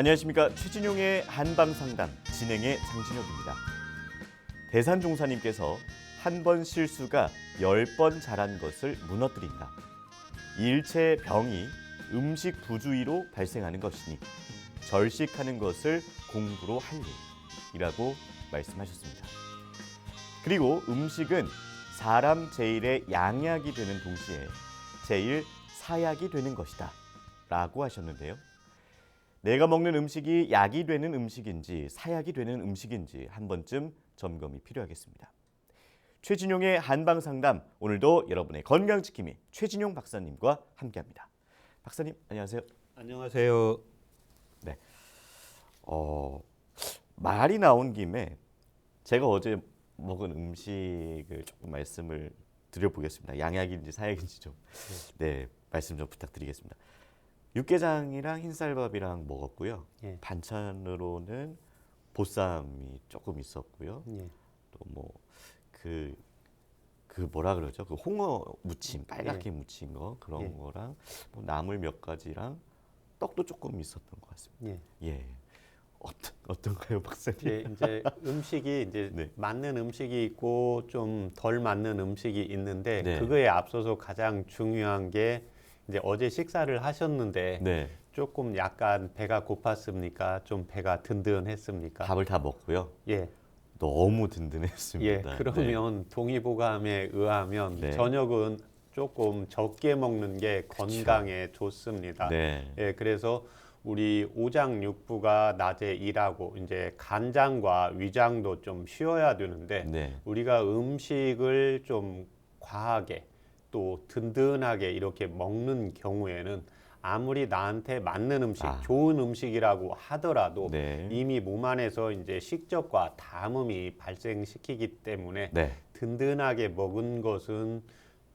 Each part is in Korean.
안녕하십니까. 최진용의 한방상담 진행의 장진혁입니다. 대산종사님께서 한 번 실수가 10번 잘한 것을 무너뜨린다. 이 일체의 병이 음식 부주의로 발생하는 것이니 절식하는 것을 공부로 할 일이라고 말씀하셨습니다. 그리고 음식은 사람 제일의 양약이 되는 동시에 제일 사약이 되는 것이다 라고 하셨는데요. 내가 먹는 음식이 약이 되는 음식인지 사약이 되는 음식인지 한 번쯤 점검이 필요하겠습니다. 최진용의 한방상담, 오늘도 여러분의 건강지킴이 최진용 박사님과 함께합니다. 박사님 안녕하세요. 안녕하세요. 네, 말이 나온 김에 제가 어제 먹은 음식을 조금 말씀을 드려보겠습니다. 양약인지 사약인지 좀 말씀 좀 부탁드리겠습니다. 육개장이랑 흰쌀밥이랑 먹었고요. 예. 반찬으로는 보쌈이 조금 있었고요. 예. 또 뭐 그 뭐라 그러죠? 그 홍어 무침, 빨갛게 무친 거 그런 거랑 뭐 나물 몇 가지랑 떡도 조금 있었던 것 같습니다. 예. 어떤가요, 박사님? 이제 음식이 이제 네. 맞는 음식이 있고 좀 덜 맞는 음식이 있는데 네. 그거에 앞서서 가장 중요한 게 이제 어제 식사를 하셨는데 네. 조금 약간 배가 고팠습니까? 좀 배가 든든했습니까? 밥을 다 먹고요. 예. 너무 든든했습니다. 예. 그러면 동의보감에 의하면 네. 저녁은 조금 적게 먹는 게 건강에 좋습니다. 네. 예. 그래서 우리 오장육부가 낮에 일하고 이제 간장과 위장도 좀 쉬어야 되는데 네. 우리가 음식을 좀 과하게 또 든든하게 이렇게 먹는 경우에는 아무리 나한테 맞는 음식, 좋은 음식이라고 하더라도 네. 이미 몸 안에서 이제 식적과 담음이 발생시키기 때문에 네. 든든하게 먹은 것은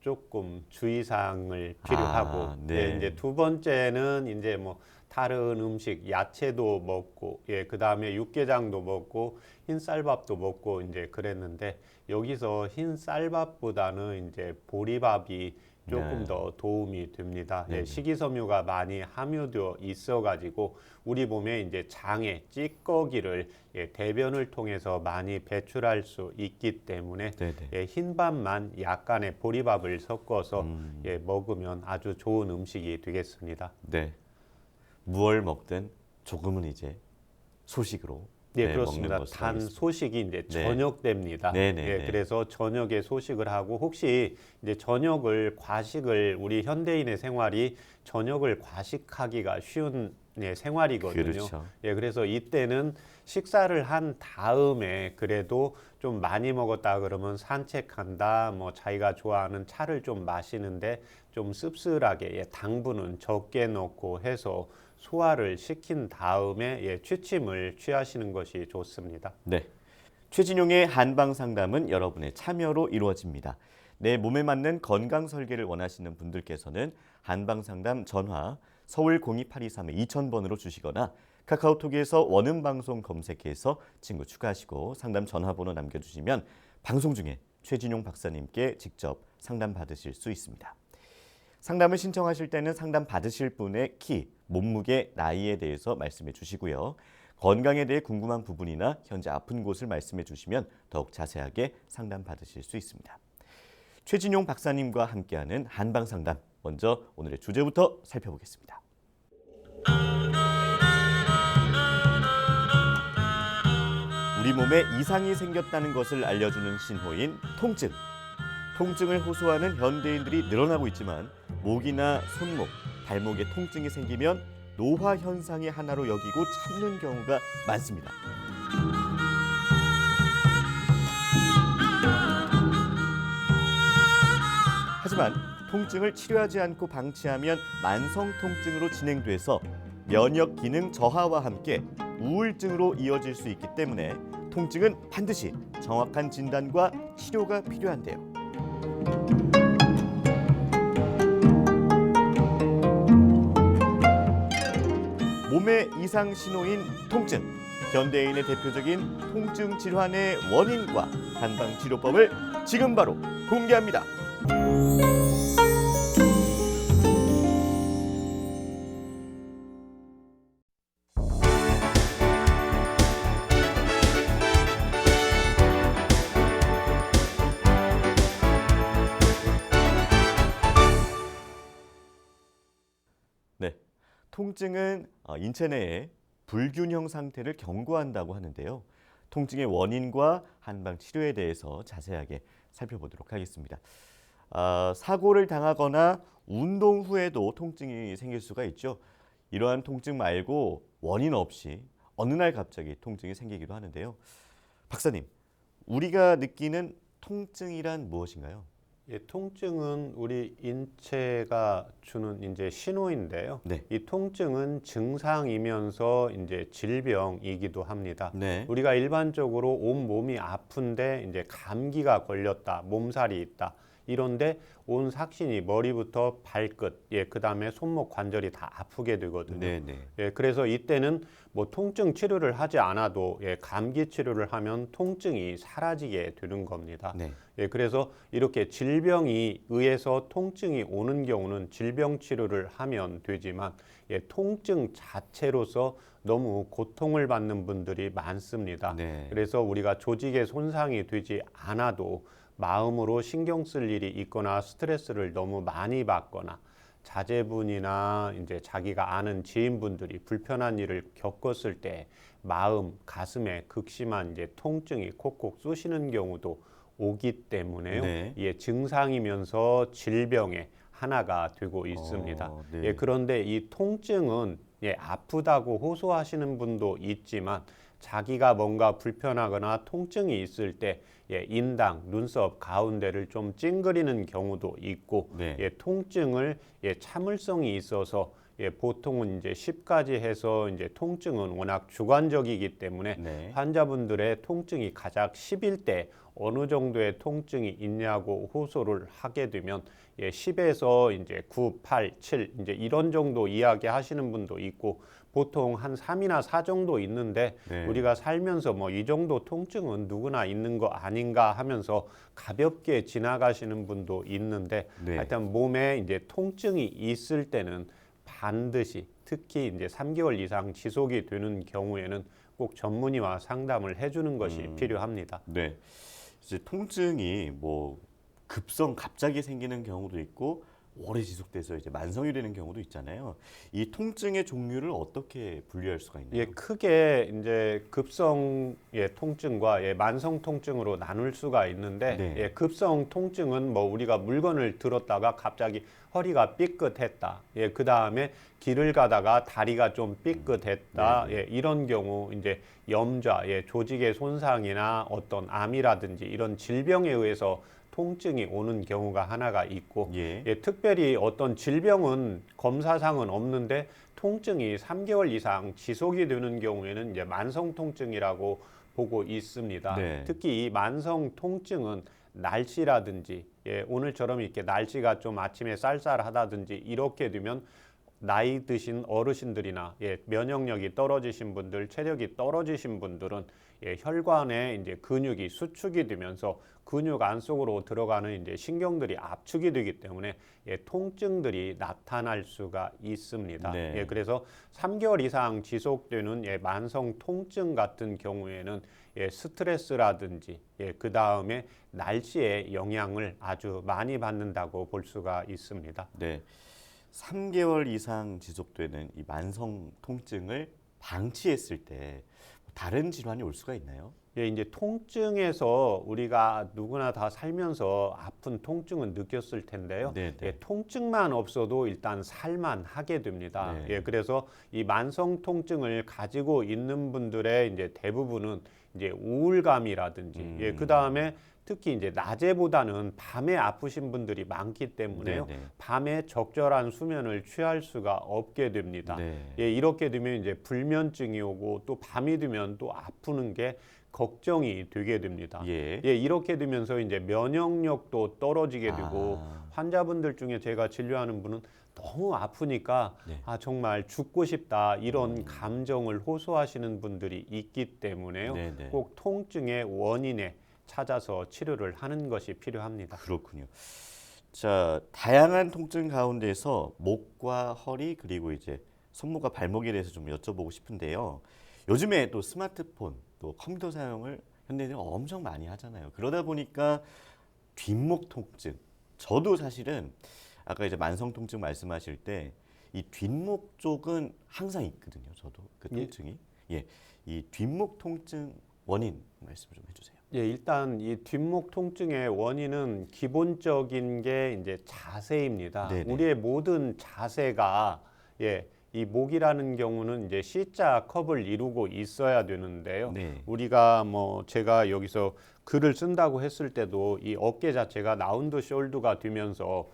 조금 주의사항을 필요하고 네. 이제 두 번째는 이제 뭐 다른 음식 야채도 먹고 그다음에 육개장도 먹고 흰쌀밥도 먹고 이제 그랬는데 여기서 흰쌀밥보다는 이제 보리밥이 조금 더 도움이 됩니다. 식이섬유가 많이 함유되어 있어가지고 우리 몸에 이제 장에 찌꺼기를 대변을 통해서 많이 배출할 수 있기 때문에 흰밥만 약간의 보리밥을 섞어서 먹으면 아주 좋은 음식이 되겠습니다. 네. 무얼 먹든 조금은 이제 소식으로 그렇습니다. 먹는 단 소식이 이제 저녁 됩니다. 네네. 그래서 저녁에 소식을 하고 혹시 이제 저녁을 과식을 우리 현대인의 생활이 저녁을 과식하기가 쉬운 생활이거든요. 그렇죠. 그래서 이때는 식사를 한 다음에 그래도 좀 많이 먹었다 그러면 산책한다, 뭐 자기가 좋아하는 차를 좀 마시는데 좀 씁쓸하게 당분은 적게 넣고 해서 소화를 시킨 다음에 취침을 취하시는 것이 좋습니다. 네. 최진용의 한방상담은 여러분의 참여로 이루어집니다. 내 몸에 맞는 건강 설계를 원하시는 분들께서는 한방상담 전화 서울 02823-2000번으로 주시거나 카카오톡에서 원음방송 검색해서 친구 추가하시고 상담 전화번호 남겨주시면 방송 중에 최진용 박사님께 직접 상담 받으실 수 있습니다. 상담을 신청하실 때는 상담 받으실 분의 키, 몸무게, 나이에 대해서 말씀해 주시고요. 건강에 대해 궁금한 부분이나 현재 아픈 곳을 말씀해 주시면 더욱 자세하게 상담 받으실 수 있습니다. 최진용 박사님과 함께하는 한방상담, 먼저 오늘의 주제부터 살펴보겠습니다. 우리 몸에 이상이 생겼다는 것을 알려주는 신호인 통증. 통증을 호소하는 현대인들이 늘어나고 있지만 목이나 손목, 발목에 통증이 생기면 노화 현상의 하나로 여기고 참는 경우가 많습니다. 하지만 통증을 치료하지 않고 방치하면 만성 통증으로 진행돼서 면역 기능 저하와 함께 우울증으로 이어질 수 있기 때문에 통증은 반드시 정확한 진단과 치료가 필요한데요. 몸의 이상 신호인 통증, 현대인의 대표적인 통증 질환의 원인과 한방 치료법을 지금 바로 공개합니다. 통증은 인체 내의 불균형 상태를 경고한다고 하는데요. 통증의 원인과 한방 치료에 대해서 자세하게 살펴보도록 하겠습니다. 사고를 당하거나 운동 후에도 통증이 생길 수가 있죠. 이러한 통증 말고 원인 없이 어느 날 갑자기 통증이 생기기도 하는데요. 박사님, 우리가 느끼는 통증이란 무엇인가요? 예, 통증은 우리 인체가 주는 이제 신호인데요. 네. 이 통증은 증상이면서 이제 질병이기도 합니다. 네. 우리가 일반적으로 온 몸이 아픈데 이제 감기가 걸렸다, 몸살이 있다. 이런데 온 삭신이 머리부터 발끝, 그다음에 손목 관절이 다 아프게 되거든요. 네, 네. 그래서 이때는 뭐 통증 치료를 하지 않아도 감기 치료를 하면 통증이 사라지게 되는 겁니다. 네. 그래서 이렇게 질병이 의해서 통증이 오는 경우는 질병 치료를 하면 되지만 통증 자체로서 너무 고통을 받는 분들이 많습니다. 네. 그래서 우리가 조직에 손상이 되지 않아도 마음으로 신경 쓸 일이 있거나 스트레스를 너무 많이 받거나 자제분이나 이제 자기가 아는 지인분들이 불편한 일을 겪었을 때 마음, 가슴에 극심한 이제 통증이 콕콕 쑤시는 경우도 오기 때문에요. 네. 증상이면서 질병의 하나가 되고 있습니다. 네. 그런데 이 통증은 아프다고 호소하시는 분도 있지만 자기가 뭔가 불편하거나 통증이 있을 때 인당, 눈썹 가운데를 좀 찡그리는 경우도 있고 네. 통증을 참을성이 있어서 보통은 이제 10까지 해서 이제 통증은 워낙 주관적이기 때문에 네. 환자분들의 통증이 가장 10일 때 어느 정도의 통증이 있냐고 호소를 하게 되면 10에서 이제 9, 8, 7 이제 이런 정도 이야기 하시는 분도 있고 보통 한 3이나 4 정도 있는데 네. 우리가 살면서 뭐 이 정도 통증은 누구나 있는 거 아닌가 하면서 가볍게 지나가시는 분도 있는데 네. 하여튼 몸에 이제 통증이 있을 때는 반드시 특히 이제 3개월 이상 지속이 되는 경우에는 꼭 전문의와 상담을 해주는 것이 필요합니다. 네. 이제 통증이 뭐 급성 갑자기 생기는 경우도 있고 오래 지속돼서 이제 만성이 되는 경우도 있잖아요. 이 통증의 종류를 어떻게 분류할 수가 있나요? 크게 이제 급성 통증과 만성 통증으로 나눌 수가 있는데 네. 급성 통증은 뭐 우리가 물건을 들었다가 갑자기 허리가 삐끗했다. 그 다음에 길을 가다가 다리가 좀 삐끗했다. 이런 경우 이제 염좌, 조직의 손상이나 어떤 암이라든지 이런 질병에 의해서 통증이 오는 경우가 하나가 있고 특별히 어떤 질병은 검사상은 없는데 통증이 3개월 이상 지속이 되는 경우에는 이제 만성 통증이라고 보고 있습니다. 네. 특히 이 만성 통증은 날씨라든지 오늘처럼 이렇게 날씨가 좀 아침에 쌀쌀하다든지 이렇게 되면 나이 드신 어르신들이나 면역력이 떨어지신 분들, 체력이 떨어지신 분들은 혈관에 이제 근육이 수축이 되면서 근육 안 속으로 들어가는 이제 신경들이 압축이 되기 때문에 통증들이 나타날 수가 있습니다. 네. 그래서 3개월 이상 지속되는 만성 통증 같은 경우에는 스트레스라든지 그 다음에 날씨의 영향을 아주 많이 받는다고 볼 수가 있습니다. 네. 3개월 이상 지속되는 이 만성 통증을 방치했을 때 다른 질환이 올 수가 있나요? 이제 통증에서 우리가 누구나 다 살면서 아픈 통증은 느꼈을 텐데요. 통증만 없어도 일단 살만 하게 됩니다. 그래서 이 만성 통증을 가지고 있는 분들의 이제 대부분은 이제 우울감이라든지 그 다음에 특히 이제 낮에보다는 밤에 아프신 분들이 많기 때문에요. 밤에 적절한 수면을 취할 수가 없게 됩니다. 이렇게 되면 이제 불면증이 오고 또 밤이 되면 또 아프는 게 걱정이 되게 됩니다. 이렇게 되면서 이제 면역력도 떨어지게 되고 환자분들 중에 제가 진료하는 분은 너무 아프니까 정말 죽고 싶다 이런 감정을 호소하시는 분들이 있기 때문에요. 꼭 통증의 원인에 찾아서 치료를 하는 것이 필요합니다. 그렇군요. 자, 다양한 통증 가운데서 목과 허리 그리고 이제 손목과 발목에 대해서 좀 여쭤보고 싶은데요. 요즘에 또 스마트폰, 또 컴퓨터 사용을 현대인들이 엄청 많이 하잖아요. 그러다 보니까 뒷목 통증. 저도 사실은 아까 이제 만성 통증 말씀하실 때 이 뒷목 쪽은 항상 있거든요. 저도 그 통증이. 예, 이 뒷목 통증 원인 말씀 좀 해주세요. 예, 일단 이 뒷목 통증의 원인은 기본적인 게 이제 자세입니다. 네네. 우리의 모든 자세가 이 목이라는 경우는 이제 C자 컵을 이루고 있어야 되는데요. 네. 우리가 뭐 제가 여기서 글을 쓴다고 했을 때도 이 어깨 자체가 라운드 숄더가 되면서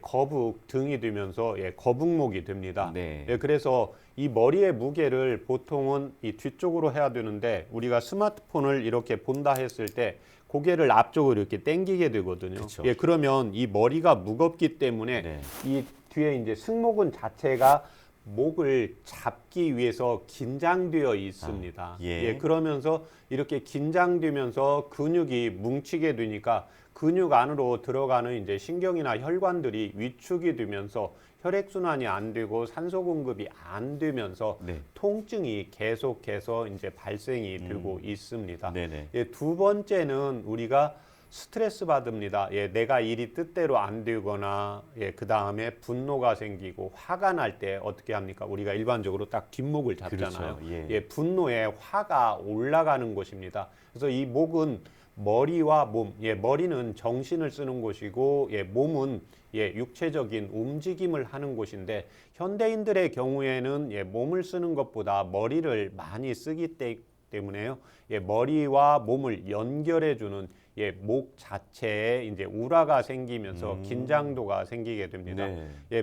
거북 등이 되면서 거북목이 됩니다. 네. 그래서 이 머리의 무게를 보통은 이 뒤쪽으로 해야 되는데 우리가 스마트폰을 이렇게 본다 했을 때 고개를 앞쪽으로 이렇게 당기게 되거든요. 그쵸. 그러면 이 머리가 무겁기 때문에 네. 이 뒤에 이제 승모근 자체가 목을 잡기 위해서 긴장되어 있습니다. 그러면서 이렇게 긴장되면서 근육이 뭉치게 되니까 근육 안으로 들어가는 이제 신경이나 혈관들이 위축이 되면서 혈액순환이 안 되고 산소 공급이 안 되면서 네. 통증이 계속해서 이제 발생이 되고 있습니다. 네네. 두 번째는 우리가 스트레스 받습니다. 내가 일이 뜻대로 안 되거나 그 다음에 분노가 생기고 화가 날 때 어떻게 합니까? 우리가 일반적으로 딱 뒷목을 잡잖아요. 그렇죠. 분노에 화가 올라가는 것입니다. 그래서 이 목은 머리와 몸, 머리는 정신을 쓰는 곳이고 몸은 육체적인 움직임을 하는 곳인데 현대인들의 경우에는 몸을 쓰는 것보다 머리를 많이 쓰기 때문에요. 머리와 몸을 연결해주는 목 자체에 이제 우라가 생기면서 긴장도가 생기게 됩니다.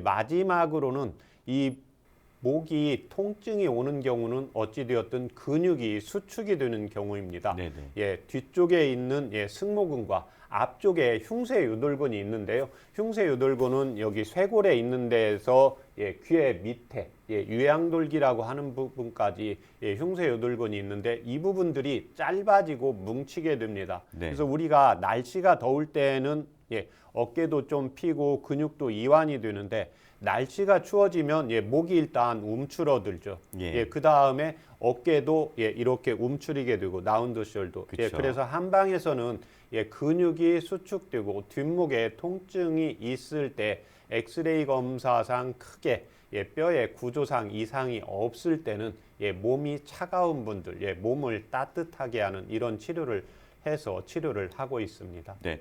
마지막으로는 이 목이 통증이 오는 경우는 어찌되었든 근육이 수축이 되는 경우입니다. 뒤쪽에 있는 승모근과 앞쪽에 흉쇄유돌근이 있는데요. 흉쇄유돌근은 여기 쇄골에 있는 데에서 귀 밑에 유양돌기라고 하는 부분까지 흉쇄유돌근이 있는데 이 부분들이 짧아지고 뭉치게 됩니다. 그래서 우리가 날씨가 더울 때는 어깨도 좀 피고 근육도 이완이 되는데 날씨가 추워지면 목이 일단 움츠러들죠. 그 다음에 어깨도 이렇게 움츠리게 되고 라운드 숄더. 그래서 한방에서는 근육이 수축되고 뒷목에 통증이 있을 때 엑스레이 검사상 크게 뼈의 구조상 이상이 없을 때는 몸이 차가운 분들, 몸을 따뜻하게 하는 이런 치료를 해서 치료를 하고 있습니다. 네,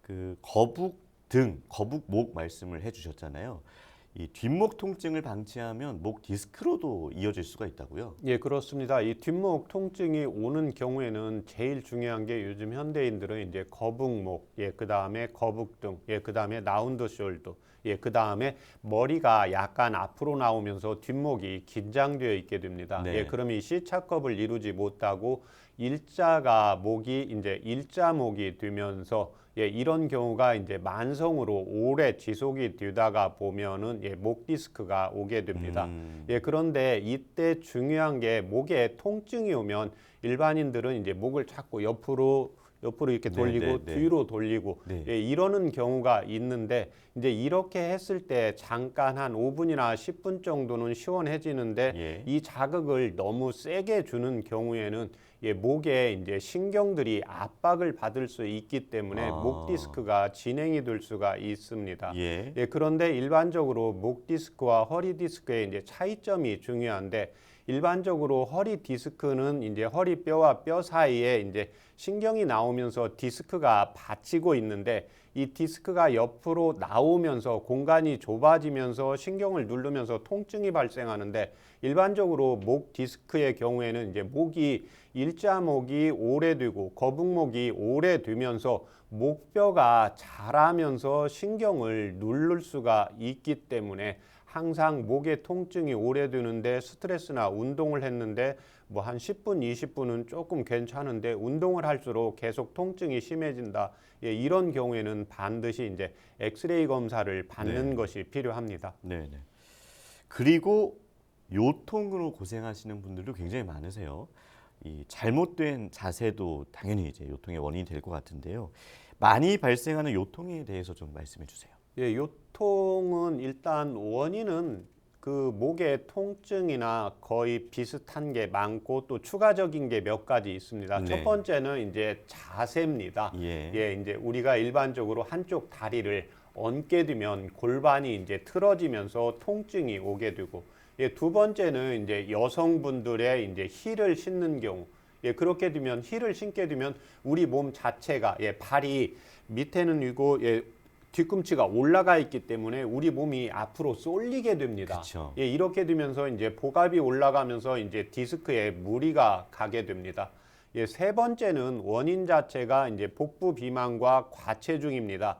그 거북 등, 거북목 말씀을 해주셨잖아요. 이 뒷목 통증을 방치하면 목 디스크로도 이어질 수가 있다고요? 그렇습니다. 이 뒷목 통증이 오는 경우에는 제일 중요한 게 요즘 현대인들은 이제 거북목, 그 다음에 거북등, 그 다음에 라운드 숄더, 그 다음에 머리가 약간 앞으로 나오면서 뒷목이 긴장되어 있게 됩니다. 그러면 이 C자컵을 이루지 못하고 일자가 목이 이제 일자목이 되면서 이런 경우가 이제 만성으로 오래 지속이 되다가 보면은 목 디스크가 오게 됩니다. 그런데 이때 중요한 게 목에 통증이 오면 일반인들은 이제 목을 자꾸 옆으로 이렇게 돌리고 뒤로 돌리고 이러는 경우가 있는데 이제 이렇게 했을 때 잠깐 한 5분이나 10분 정도는 시원해지는데 이 자극을 너무 세게 주는 경우에는 목에 이제 신경들이 압박을 받을 수 있기 때문에 목 디스크가 진행이 될 수가 있습니다. 그런데 일반적으로 목 디스크와 허리 디스크의 이제 차이점이 중요한데 일반적으로 허리 디스크는 이제 허리뼈와 뼈 사이에 이제 신경이 나오면서 디스크가 받치고 있는데 이 디스크가 옆으로 나오면서 공간이 좁아지면서 신경을 누르면서 통증이 발생하는데 일반적으로 목 디스크의 경우에는 이제 목이 일자목이 오래되고 거북목이 오래되면서 목뼈가 자라면서 신경을 누를 수가 있기 때문에 항상 목의 통증이 오래되는데 스트레스나 운동을 했는데 뭐 한 10분, 20분은 조금 괜찮은데 운동을 할수록 계속 통증이 심해진다. 이런 경우에는 반드시 이제 엑스레이 검사를 받는 것이 필요합니다. 그리고 요통으로 고생하시는 분들도 굉장히 많으세요. 이 잘못된 자세도 당연히 이제 요통의 원인이 될 것 같은데요. 많이 발생하는 요통에 대해서 좀 말씀해 주세요. 요통은 일단 원인은 그 목의 통증이나 거의 비슷한 게 많고 또 추가적인 게 몇 가지 있습니다. 첫 번째는 이제 자세입니다. 이제 우리가 일반적으로 한쪽 다리를 얹게 되면 골반이 이제 틀어지면서 통증이 오게 되고, 예, 두 번째는 이제 여성분들의 이제 힐을 신는 경우, 예, 그렇게 되면 힐을 신게 되면 우리 몸 자체가, 예, 발이 밑에는 위고, 예, 뒤꿈치가 올라가 있기 때문에 우리 몸이 앞으로 쏠리게 됩니다. 그쵸. 예, 이렇게 되면서 이제 복압이 올라가면서 이제 디스크에 무리가 가게 됩니다. 예, 세 번째는 원인 자체가 이제 복부 비만과 과체중입니다.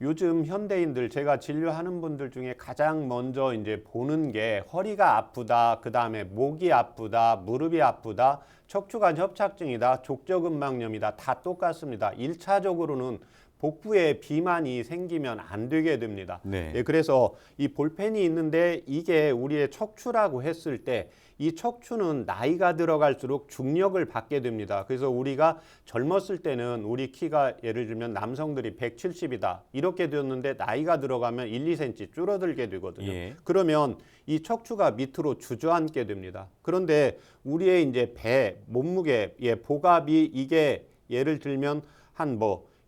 요즘 현대인들 제가 진료하는 분들 중에 가장 먼저 이제 보는 게 허리가 아프다, 그 다음에 목이 아프다, 무릎이 아프다, 척추관 협착증이다, 족저근막염이다, 다 똑같습니다. 1차적으로는 복부에 비만이 생기면 안 되게 됩니다. 네. 예, 그래서 이 볼펜이 있는데 이게 우리의 척추라고 했을 때 이 척추는 나이가 들어갈수록 중력을 받게 됩니다. 그래서 우리가 젊었을 때는 우리 키가 예를 들면 남성들이 170이다 이렇게 되었는데 나이가 들어가면 1, 2cm 줄어들게 되거든요. 예. 그러면 이 척추가 밑으로 주저앉게 됩니다. 그런데 우리의 이제 배, 몸무게, 예, 복압이 이게 예를 들면 한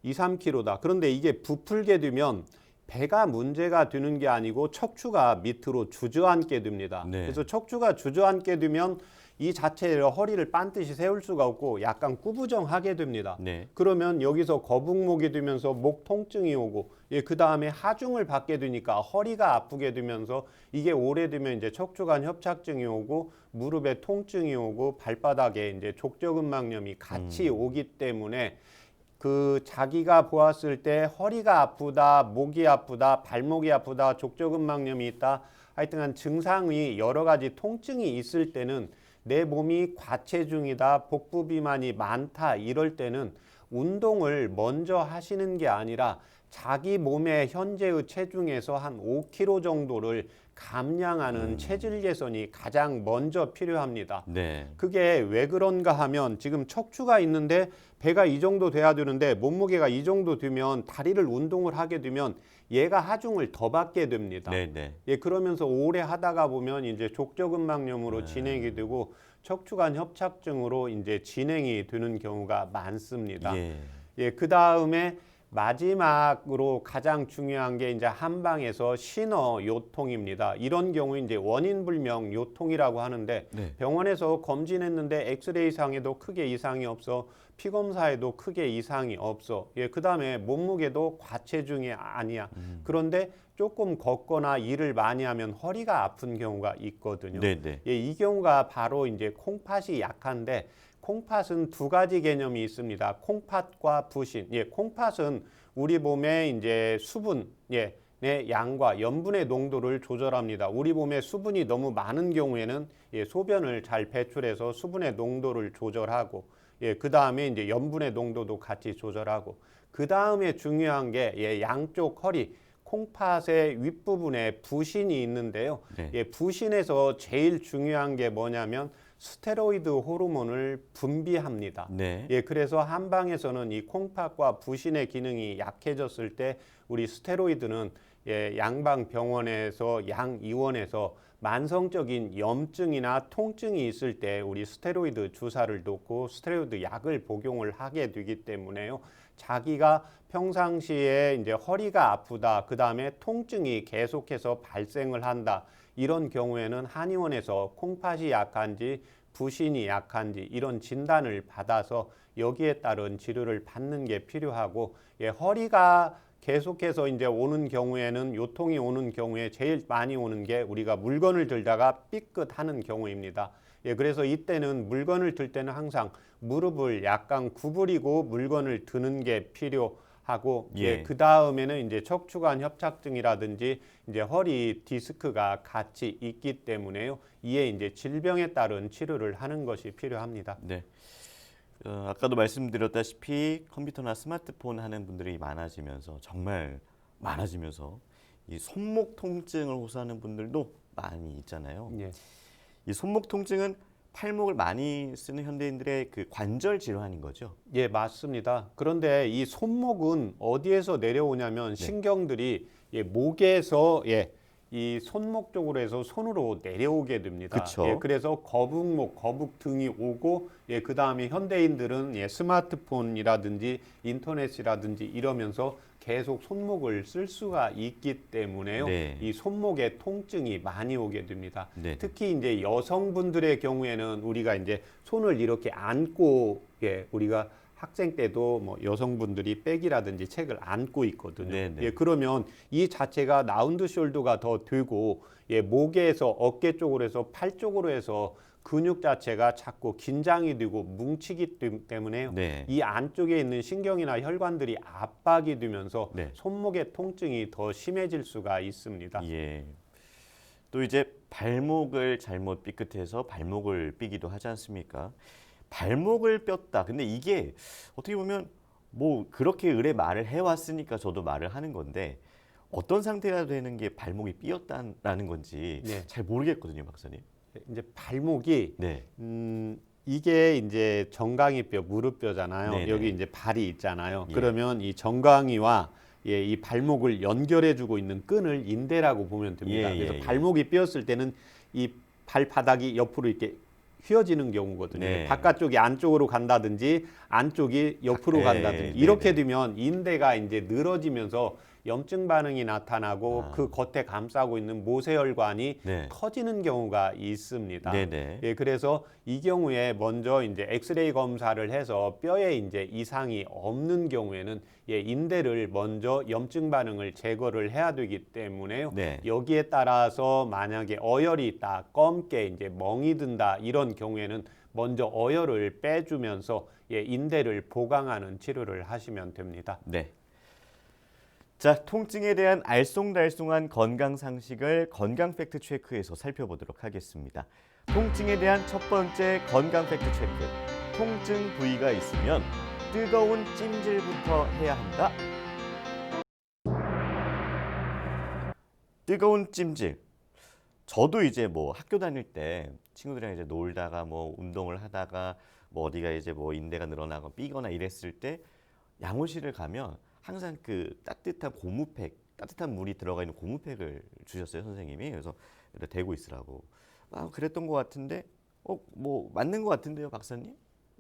2, 3kg다. 그런데 이게 부풀게 되면 배가 문제가 되는 게 아니고 척추가 밑으로 주저앉게 됩니다. 네. 그래서 척추가 주저앉게 되면 이 자체로 허리를 반드시 세울 수가 없고 약간 구부정하게 됩니다. 네. 그러면 여기서 거북목이 되면서 목 통증이 오고, 예, 그 다음에 하중을 받게 되니까 허리가 아프게 되면서 이게 오래되면 이제 척추관 협착증이 오고 무릎에 통증이 오고 발바닥에 이제 족저근막염이 같이 오기 때문에 자기가 보았을 때 허리가 아프다, 목이 아프다, 발목이 아프다, 족저근막염이 있다, 하여튼간 증상이 여러 가지 통증이 있을 때는 내 몸이 과체중이다, 복부 비만이 많다 이럴 때는 운동을 먼저 하시는 게 아니라 자기 몸의 현재의 체중에서 한 5kg 정도를 감량하는 체질 개선이 가장 먼저 필요합니다. 네. 그게 왜 그런가 하면 지금 척추가 있는데 배가 이 정도 돼야 되는데 몸무게가 이 정도 되면 다리를 운동을 하게 되면 얘가 하중을 더 받게 됩니다. 네, 네. 예, 그러면서 오래 하다가 보면 이제 족저근막염으로 진행이 되고 척추관 협착증으로 이제 진행이 되는 경우가 많습니다. 예. 예, 그 다음에 마지막으로 가장 중요한 게 이제 한방에서 신어 요통입니다. 이런 경우 이제 원인 불명 요통이라고 하는데 네. 병원에서 검진했는데 엑스레이 상에도 크게 이상이 없어, 피 검사에도 크게 이상이 없어. 예, 그 다음에 몸무게도 과체중이 아니야. 그런데 조금 걷거나 일을 많이 하면 허리가 아픈 경우가 있거든요. 네, 네. 예, 이 경우가 바로 이제 콩팥이 약한데, 콩팥은 두 가지 개념이 있습니다. 콩팥과 부신. 예, 콩팥은 우리 몸의 이제 수분, 예, 의 양과 염분의 농도를 조절합니다. 우리 몸에 수분이 너무 많은 경우에는, 예, 소변을 잘 배출해서 수분의 농도를 조절하고, 예, 그 다음에 이제 염분의 농도도 같이 조절하고, 그 다음에 중요한 게, 예, 양쪽 허리, 콩팥의 윗부분에 부신이 있는데요. 네. 예, 부신에서 제일 중요한 게 뭐냐면 스테로이드 호르몬을 분비합니다. 네. 예, 그래서 한방에서는 이 콩팥과 부신의 기능이 약해졌을 때 우리 스테로이드는, 예, 양방병원에서 양의원에서 만성적인 염증이나 통증이 있을 때 우리 스테로이드 주사를 놓고 스테로이드 약을 복용을 하게 되기 때문에요. 자기가 평상시에 이제 허리가 아프다, 그 다음에 통증이 계속해서 발생을 한다, 이런 경우에는 한의원에서 콩팥이 약한지 부신이 약한지 이런 진단을 받아서 여기에 따른 치료를 받는 게 필요하고, 예, 허리가 계속해서 이제 오는 경우에는, 요통이 오는 경우에 제일 많이 오는 게 우리가 물건을 들다가 삐끗하는 경우입니다. 예, 그래서 이때는 물건을 들 때는 항상 무릎을 약간 구부리고 물건을 드는 게 필요하고, 예. 예, 그 다음에는 이제 척추관 협착증이라든지 이제 허리 디스크가 같이 있기 때문에요. 이에 이제 질병에 따른 치료를 하는 것이 필요합니다. 네. 아까도 말씀드렸다시피 컴퓨터나 스마트폰 하는 분들이 많아지면서 정말 많아지면서 이 손목 통증을 호소하는 분들도 많이 있잖아요. 예. 이 손목 통증은 팔목을 많이 쓰는 현대인들의 그 관절 질환인 거죠. 예, 맞습니다. 그런데 이 손목은 어디에서 내려오냐면 신경들이, 예, 목에서, 예, 이 손목 쪽으로 해서 손으로 내려오게 됩니다. 그쵸. 예, 그래서 거북목, 거북 등이 오고, 예, 그 다음에 현대인들은 예, 스마트폰이라든지 인터넷이라든지 이러면서 계속 손목을 쓸 수가 있기 때문에요. 네. 이 손목에 통증이 많이 오게 됩니다. 네. 특히 이제 여성분들의 경우에는 우리가 이제 손을 이렇게 안고, 예, 우리가 학생 때도 뭐 여성분들이 백이라든지 책을 안고 있거든요. 네네. 예, 그러면 이 자체가 라운드 숄더가 더 되고, 예, 목에서 어깨 쪽으로 해서 팔 쪽으로 해서 근육 자체가 자꾸 긴장이 되고 뭉치기 때문에 네. 이 안쪽에 있는 신경이나 혈관들이 압박이 되면서 네. 손목의 통증이 더 심해질 수가 있습니다. 예. 또 이제 발목을 잘못 삐끗해서 발목을 삐기도 하지 않습니까? 발목을 뼈다. 근데 이게 어떻게 보면 뭐 그렇게 의뢰 말을 해왔으니까 저도 말을 하는 건데 어떤 상태가 되는 게 발목이 삐었다라는 건지 네. 잘 모르겠거든요, 박사님. 이제 발목이 네. 이게 이제 정강이뼈, 무릎뼈잖아요. 네네. 여기 이제 발이 있잖아요. 예. 그러면 이 정강이와 예, 이 발목을 연결해주고 있는 끈을 인대라고 보면 됩니다. 예, 예, 그래서 예. 발목이 삐었을 때는 이 발바닥이 옆으로 이렇게 휘어지는 경우거든요. 네. 바깥쪽이 안쪽으로 간다든지 안쪽이 옆으로 예, 간다든지 네네. 이렇게 되면 인대가 이제 늘어지면서 염증 반응이 나타나고 아. 그 겉에 감싸고 있는 모세혈관이 네. 터지는 경우가 있습니다. 네네. 예, 그래서 이 경우에 먼저 이제 엑스레이 검사를 해서 뼈에 이제 이상이 없는 경우에는 예, 인대를 먼저 염증 반응을 제거를 해야 되기 때문에요. 네. 여기에 따라서 만약에 어혈이 있다, 검게 이제 멍이 든다 이런 경우에는 먼저 어혈을 빼주면서 예, 인대를 보강하는 치료를 하시면 됩니다. 네. 자, 통증에 대한 알쏭달쏭한 건강 상식을 건강 팩트 체크에서 살펴보도록 하겠습니다. 통증에 대한 첫 번째 건강 팩트 체크. 통증 부위가 있으면 뜨거운 찜질부터 해야 한다. 뜨거운 찜질. 저도 이제 뭐 학교 다닐 때 친구들이랑 이제 놀다가 뭐 운동을 하다가 뭐 어디가 이제 뭐 인대가 늘어나고 삐거나 이랬을 때 양호실을 가면 항상 그 따뜻한 고무팩, 따뜻한 물이 들어가 있는 고무팩을 주셨어요, 선생님이. 그래서 이렇게 대고 있으라고. 아, 그랬던 것 같은데, 뭐 맞는 것 같은데요, 박사님?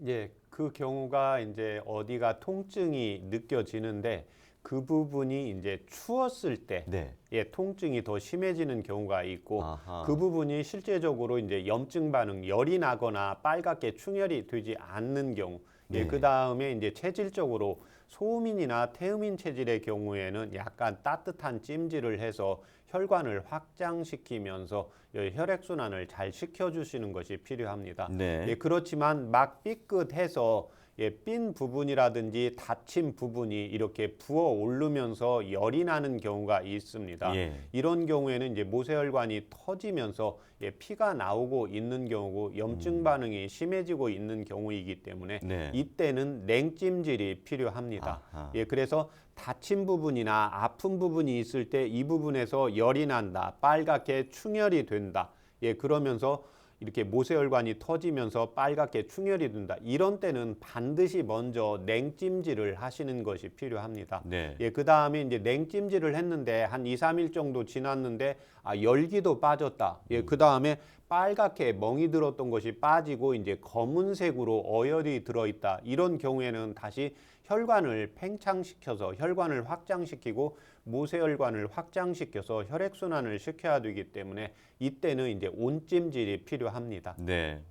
예, 그 경우가 이제 어디가 통증이 느껴지는데 그 부분이 이제 추웠을 때 네. 예, 통증이 더 심해지는 경우가 있고 아하. 그 부분이 실제적으로 이제 염증 반응, 열이 나거나 빨갛게 충혈이 되지 않는 경우 예, 네. 그 다음에 이제 체질적으로 소음인이나 태음인 체질의 경우에는 약간 따뜻한 찜질을 해서 혈관을 확장시키면서 혈액순환을 잘 시켜주시는 것이 필요합니다. 네. 예, 그렇지만 막 삐끗해서 예, 삔 부분이라든지 다친 부분이 이렇게 부어 오르면서 열이 나는 경우가 있습니다. 예. 이런 경우에는 이제 모세혈관이 터지면서 예, 피가 나오고 있는 경우고 염증 반응이 심해지고 있는 경우이기 때문에 네. 이때는 냉찜질이 필요합니다. 아하. 예, 그래서 다친 부분이나 아픈 부분이 있을 때 이 부분에서 열이 난다, 빨갛게 충혈이 된다. 예, 그러면서 이렇게 모세혈관이 터지면서 빨갛게 충혈이 된다. 이런 때는 반드시 먼저 냉찜질을 하시는 것이 필요합니다. 네. 예, 그 다음에 이제 냉찜질을 했는데 한 2, 3일 정도 지났는데 열기도 빠졌다. 예, 그 다음에 빨갛게 멍이 들었던 것이 빠지고 이제 검은색으로 어혈이 들어있다. 이런 경우에는 다시 혈관을 팽창시켜서 혈관을 확장시키고 모세혈관을 확장시켜서 혈액순환을 시켜야 되기 때문에 이때는 이제 온찜질이 필요합니다. 네.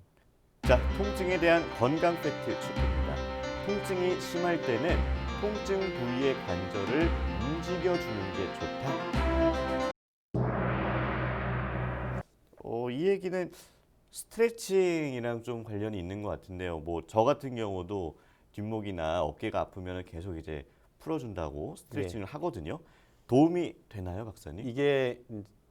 자, 통증에 대한 건강 팩트 체크입니다. 통증이 심할 때는 통증 부위의 관절을 움직여주는 게 좋다. 이 얘기는 스트레칭이랑 좀 관련이 있는 것 같은데요. 뭐 저 같은 경우도 뒷목이나 어깨가 아프면 계속 이제 풀어준다고 스트레칭을 하거든요. 도움이 되나요, 박사님? 이게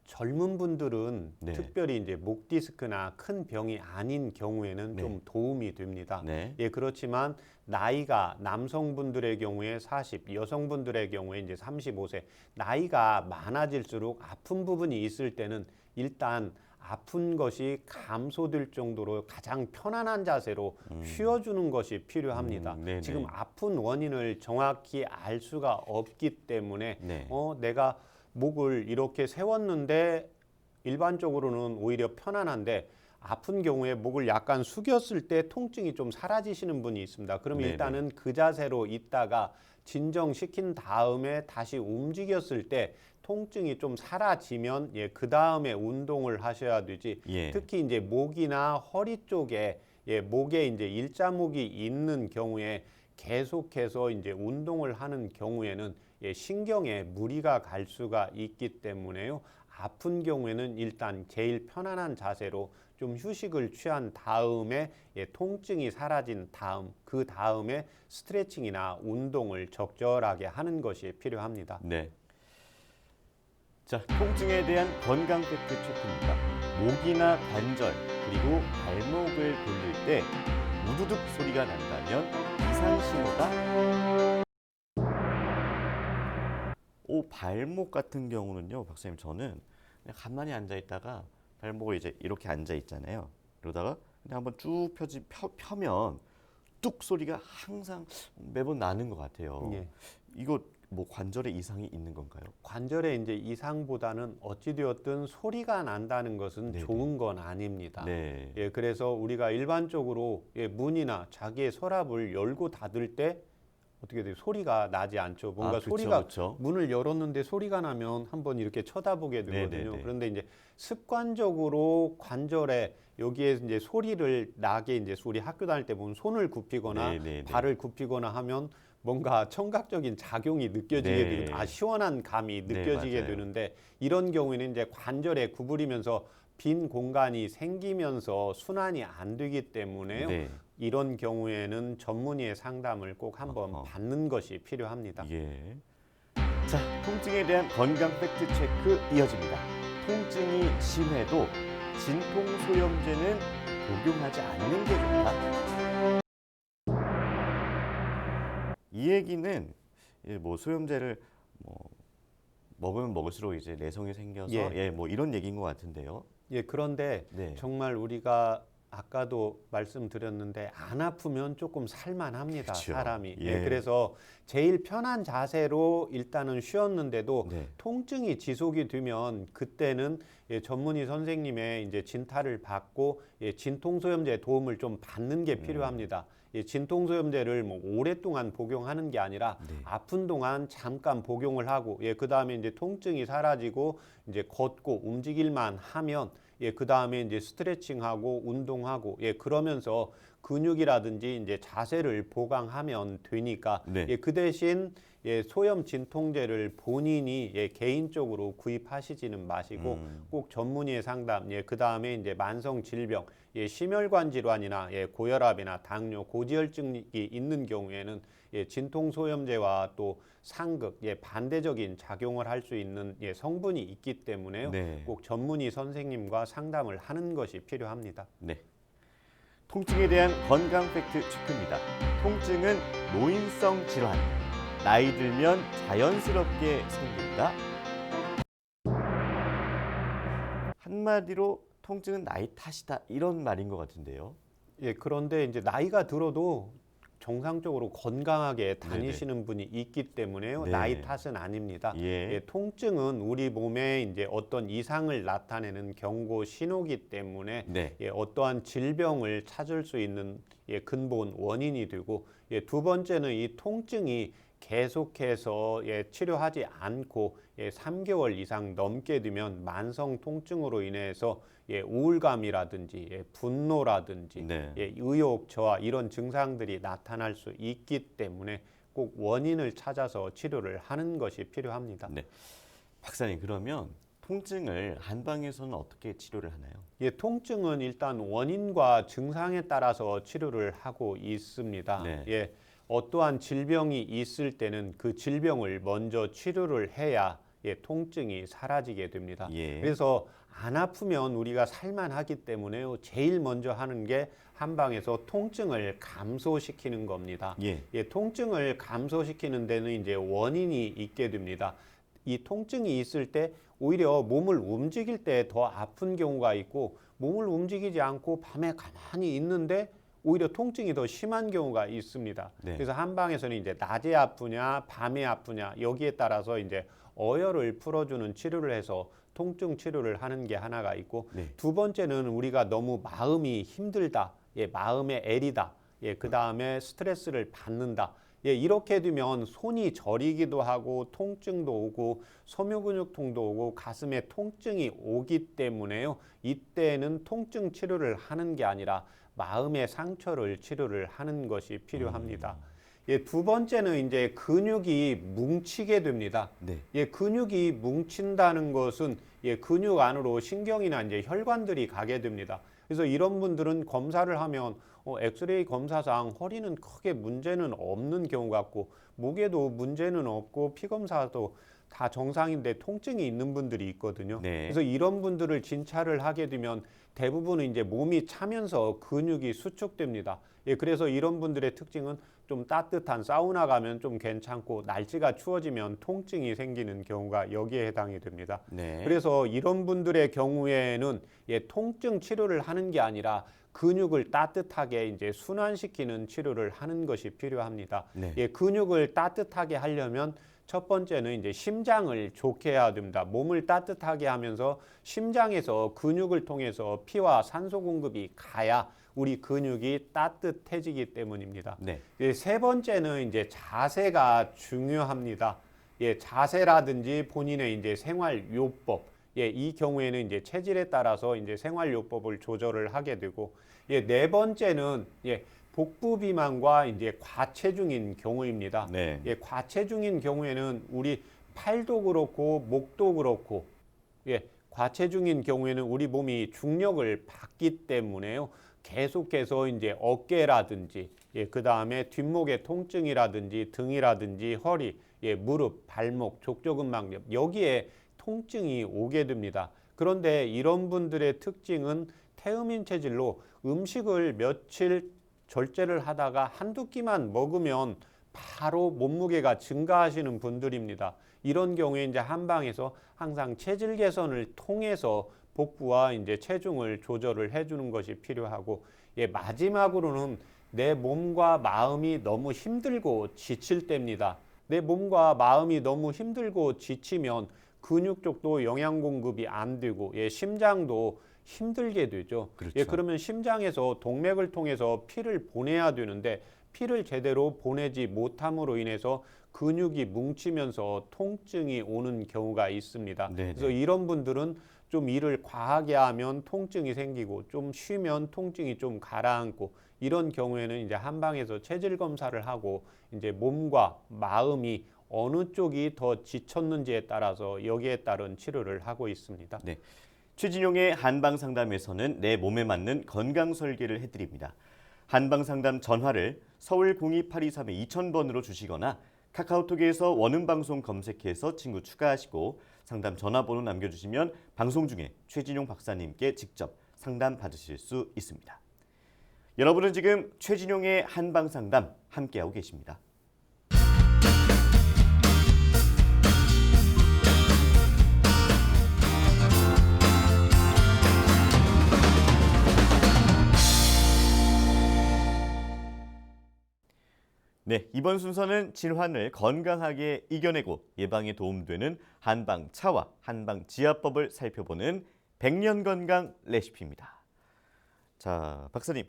젊은 분들은 네. 특별히 이제 목 디스크나 큰 병이 아닌 경우에는 네. 좀 도움이 됩니다. 네. 예, 그렇지만 나이가 남성분들의 경우에 40, 여성분들의 경우에 이제 35세 나이가 많아질수록 아픈 부분이 있을 때는 일단 아픈 것이 감소될 정도로 가장 편안한 자세로 쉬어주는 것이 필요합니다. 네네. 지금 아픈 원인을 정확히 알 수가 없기 때문에 네. 내가 목을 이렇게 세웠는데 일반적으로는 오히려 편안한데 아픈 경우에 목을 약간 숙였을 때 통증이 좀 사라지시는 분이 있습니다. 그러면 네네. 일단은 그 자세로 있다가 진정시킨 다음에 다시 움직였을 때 통증이 좀 사라지면 그 다음에 운동을 하셔야 되지. 예. 특히 이제 목이나 허리 쪽에 목에 이제 일자목이 있는 경우에 계속해서 이제 운동을 하는 경우에는 신경에 무리가 갈 수가 있기 때문에요. 아픈 경우에는 일단 제일 편안한 자세로 좀 휴식을 취한 다음에 통증이 사라진 다음 그 다음에 스트레칭이나 운동을 적절하게 하는 것이 필요합니다. 네. 자, 통증에 대한 건강 팩트 체크입니다. 목이나 관절 그리고 발목을 돌릴 때 우두둑 소리가 난다면 이상 신호다. 발목 같은 경우는요, 박사님 저는 그냥 가만히 앉아 있다가 발목을 이제 이렇게 앉아 있잖아요. 그러다가 그냥 한번 쭉 펴면 뚝 소리가 항상 매번 나는 것 같아요. 예. 이거 뭐 관절에 이상이 있는 건가요? 관절에 이제 이상보다는 어찌되었든 소리가 난다는 것은 네네. 좋은 건 아닙니다. 네. 그래서 우리가 일반적으로 문이나 자기의 서랍을 열고 닫을 때 어떻게 돼요? 소리가 나지 않죠. 뭔가 그쵸, 소리가 그쵸. 문을 열었는데 소리가 나면 한번 이렇게 쳐다보게 되거든요. 네네네. 그런데 이제 습관적으로 관절에 여기에 이제 소리를 나게 이제 우리 학교 다닐 때 보면 손을 굽히거나 네네네. 발을 굽히거나 하면 뭔가 청각적인 작용이 느껴지게 네. 되고 시원한 감이 네, 느껴지게 맞아요. 되는데 이런 경우에는 이제 관절에 구부리면서 빈 공간이 생기면서 순환이 안 되기 때문에요. 네. 이런 경우에는 전문의의 상담을 꼭 한번 어허. 받는 것이 필요합니다. 예. 자, 통증에 대한 건강 팩트 체크 이어집니다. 통증이 심해도 진통소염제는 복용하지 않는 게 좋다. 이 얘기는 뭐 소염제를 뭐 먹으면 먹을수록 이제 내성이 생겨서 뭐 이런 얘기인 것 같은데요. 그런데 네. 정말 우리가 아까도 말씀드렸는데 안 아프면 조금 살만합니다. 그렇죠. 사람이. 예. 그래서 제일 편한 자세로 일단은 쉬었는데도 네. 통증이 지속이 되면 그때는 전문의 선생님의 이제 진타를 받고 진통소염제 도움을 좀 받는 게 필요합니다. 진통소염제를 뭐 오랫동안 복용하는 게 아니라 네. 아픈 동안 잠깐 복용을 하고 그 다음에 이제 통증이 사라지고 이제 걷고 움직일만 하면 그 다음에 이제 스트레칭하고 운동하고 그러면서 근육이라든지 이제 자세를 보강하면 되니까 네. 그 대신 소염 진통제를 본인이 개인적으로 구입하시지는 마시고 꼭 전문의의 상담 그 다음에 이제 만성 질병 심혈관 질환이나 고혈압이나 당뇨 고지혈증이 있는 경우에는 진통소염제와 또 상극 반대적인 작용을 할 수 있는 성분이 있기 때문에요. 네. 꼭 전문의 선생님과 상담을 하는 것이 필요합니다. 네. 통증에 대한 건강 팩트 체크입니다. 통증은 노인성 질환. 나이 들면 자연스럽게 생긴다. 한마디로 통증은 나이 탓이다 이런 말인 것 같은데요. 그런데 이제 나이가 들어도 정상적으로 건강하게 다니시는 분이 있기 때문에요. 네. 나이 탓은 아닙니다. 예. 통증은 우리 몸에 이제 어떤 이상을 나타내는 경고 신호기 때문에 네. 어떠한 질병을 찾을 수 있는 근본 원인이 되고 두 번째는 이 통증이 계속해서 치료하지 않고 3개월 이상 넘게 되면 만성 통증으로 인해서 우울감이라든지 분노라든지 네. 의욕 저하 이런 증상들이 나타날 수 있기 때문에 꼭 원인을 찾아서 치료를 하는 것이 필요합니다. 네. 박사님 그러면 통증을 한방에서는 어떻게 치료를 하나요? 통증은 일단 원인과 증상에 따라서 치료를 하고 있습니다. 네. 어떠한 질병이 있을 때는 그 질병을 먼저 치료를 해야 통증이 사라지게 됩니다. 그래서 안 아프면 우리가 살만하기 때문에요. 제일 먼저 하는 게 한방에서 통증을 감소시키는 겁니다. 통증을 감소시키는 데는 이제 원인이 있게 됩니다. 이 통증이 있을 때 오히려 몸을 움직일 때 더 아픈 경우가 있고 몸을 움직이지 않고 밤에 가만히 있는데 오히려 통증이 더 심한 경우가 있습니다. 네. 그래서 한방에서는 이제 낮에 아프냐, 밤에 아프냐 여기에 따라서 이제 어혈을 풀어주는 치료를 해서 통증 치료를 하는 게 하나가 있고 네. 두 번째는 우리가 너무 마음이 힘들다, 마음에 애리다, 그 다음에 스트레스를 받는다. 이렇게 되면 손이 저리기도 하고 통증도 오고 섬유근육통도 오고 가슴에 통증이 오기 때문에요. 이때는 통증 치료를 하는 게 아니라 마음의 상처를 치료를 하는 것이 필요합니다. 두 번째는 이제 근육이 뭉치게 됩니다. 네. 근육이 뭉친다는 것은 근육 안으로 신경이나 이제 혈관들이 가게 됩니다. 그래서 이런 분들은 검사를 하면 엑스레이 검사상 허리는 크게 문제는 없는 경우 같고 목에도 문제는 없고 피 검사도 다 정상인데 통증이 있는 분들이 있거든요. 네. 그래서 이런 분들을 진찰을 하게 되면 대부분은 이제 몸이 차면서 근육이 수축됩니다. 그래서 이런 분들의 특징은 좀 따뜻한 사우나 가면 좀 괜찮고 날씨가 추워지면 통증이 생기는 경우가 여기에 해당이 됩니다. 네. 그래서 이런 분들의 경우에는 통증 치료를 하는 게 아니라 근육을 따뜻하게 이제 순환시키는 치료를 하는 것이 필요합니다. 네. 근육을 따뜻하게 하려면 첫 번째는 이제 심장을 좋게 해야 됩니다. 몸을 따뜻하게 하면서 심장에서 근육을 통해서 피와 산소 공급이 가야 우리 근육이 따뜻해지기 때문입니다. 네. 세 번째는 이제 자세가 중요합니다. 자세라든지 본인의 이제 생활요법, 이 경우에는 이제 체질에 따라서 이제 생활요법을 조절을 하게 되고, 네 번째는 복부 비만과 이제 과체중인 경우입니다. 네. 과체중인 경우에는 우리 팔도 그렇고 목도 그렇고, 과체중인 경우에는 우리 몸이 중력을 받기 때문에요. 계속해서 이제 어깨라든지, 그 다음에 뒷목의 통증이라든지 등이라든지 허리, 무릎, 발목, 족저근막염 여기에 통증이 오게 됩니다. 그런데 이런 분들의 특징은 태음인 체질로 음식을 며칠 절제를 하다가 한두 끼만 먹으면 바로 몸무게가 증가하시는 분들입니다. 이런 경우에 이제 한방에서 항상 체질 개선을 통해서 복부와 이제 체중을 조절을 해주는 것이 필요하고, 마지막으로는 내 몸과 마음이 너무 힘들고 지칠 때입니다. 내 몸과 마음이 너무 힘들고 지치면 근육 쪽도 영양 공급이 안 되고, 심장도 힘들게 되죠. 그렇죠. 그러면 심장에서 동맥을 통해서 피를 보내야 되는데 피를 제대로 보내지 못함으로 인해서 근육이 뭉치면서 통증이 오는 경우가 있습니다. 네네. 그래서 이런 분들은 좀 일을 과하게 하면 통증이 생기고 좀 쉬면 통증이 좀 가라앉고, 이런 경우에는 이제 한방에서 체질 검사를 하고 이제 몸과 마음이 어느 쪽이 더 지쳤는지에 따라서 여기에 따른 치료를 하고 있습니다. 네. 최진용의 한방 상담에서는 내 몸에 맞는 건강 설계를 해드립니다. 한방 상담 전화를 서울 02823의 2000번으로 주시거나 카카오톡에서 원음방송 검색해서 친구 추가하시고 상담 전화번호 남겨주시면 방송 중에 최진용 박사님께 직접 상담 받으실 수 있습니다. 여러분은 지금 최진용의 한방 상담 함께하고 계십니다. 네, 이번 순서는 질환을 건강하게 이겨내고 예방에 도움되는 한방 차와 한방 지압법을 살펴보는 백년 건강 레시피입니다. 자, 박사님,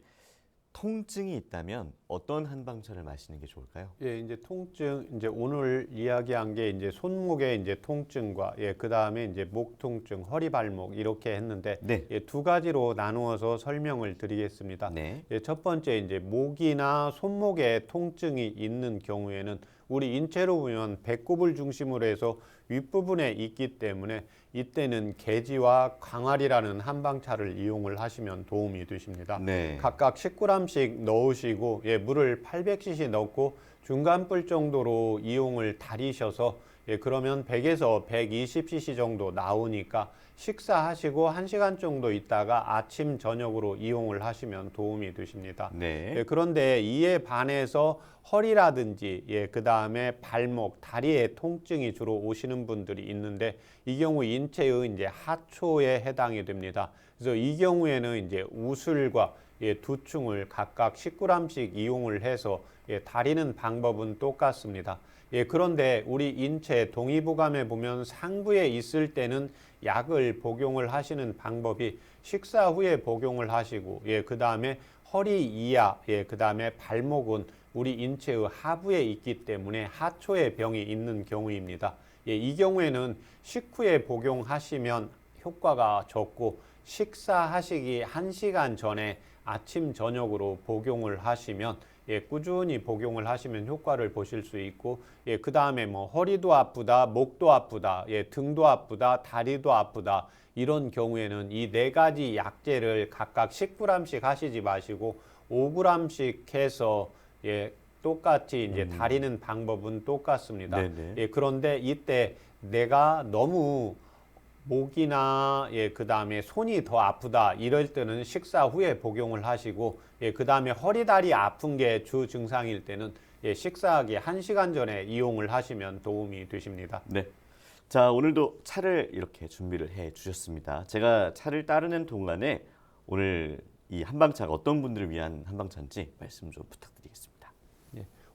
통증이 있다면 어떤 한방차를 마시는 게 좋을까요? 이제 통증, 이제 오늘 이야기한 게 이제 손목의 이제 통증과 그 다음에 이제 목 통증, 허리 발목 이렇게 했는데 네. 두 가지로 나누어서 설명을 드리겠습니다. 네. 첫 번째 이제 목이나 손목에 통증이 있는 경우에는 우리 인체로 보면 배꼽을 중심으로 해서 윗부분에 있기 때문에 이때는 개지와 광활이라는 한방차를 이용을 하시면 도움이 되십니다. 네. 각각 10g씩 넣으시고 물을 800cc 넣고 중간불 정도로 이용을 다리셔서 그러면 100에서 120cc 정도 나오니까 식사하시고 1시간 정도 있다가 아침 저녁으로 이용을 하시면 도움이 되십니다. 네. 그런데 이에 반해서 허리라든지 그 다음에 발목, 다리에 통증이 주로 오시는 분들이 있는데 이 경우 인체의 이제 하초에 해당이 됩니다. 그래서 이 경우에는 이제 우슬과 두충을 각각 10g씩 이용을 해서 다리는 방법은 똑같습니다. 예, 그런데 우리 인체 동의보감에 보면 상부에 있을 때는 약을 복용을 하시는 방법이 식사 후에 복용을 하시고, 예, 그 다음에 허리 이하, 예, 그 다음에 발목은 우리 인체의 하부에 있기 때문에 하초에 병이 있는 경우입니다. 예, 이 경우에는 식후에 복용하시면 효과가 적고 식사하시기 1시간 전에 아침 저녁으로 복용을 하시면 예, 꾸준히 복용을 하시면 효과를 보실 수 있고, 예, 그 다음에 뭐 허리도 아프다, 목도 아프다, 예, 등도 아프다, 다리도 아프다 이런 경우에는 이 4가지 약재를 각각 10g씩 하시지 마시고 5g씩 해서 예, 똑같이 이제 다리는 방법은 똑같습니다. 네네. 예, 그런데 이때 내가 너무 목이나 예, 그 다음에 손이 더 아프다 이럴 때는 식사 후에 복용을 하시고, 예, 그 다음에 허리 다리 아픈 게 주 증상일 때는 예, 식사하기 1시간 전에 이용을 하시면 도움이 되십니다. 네. 자, 오늘도 차를 이렇게 준비를 해 주셨습니다. 제가 차를 따르는 동안에 오늘 이 한방차가 어떤 분들을 위한 한방차인지 말씀 좀 부탁드리겠습니다.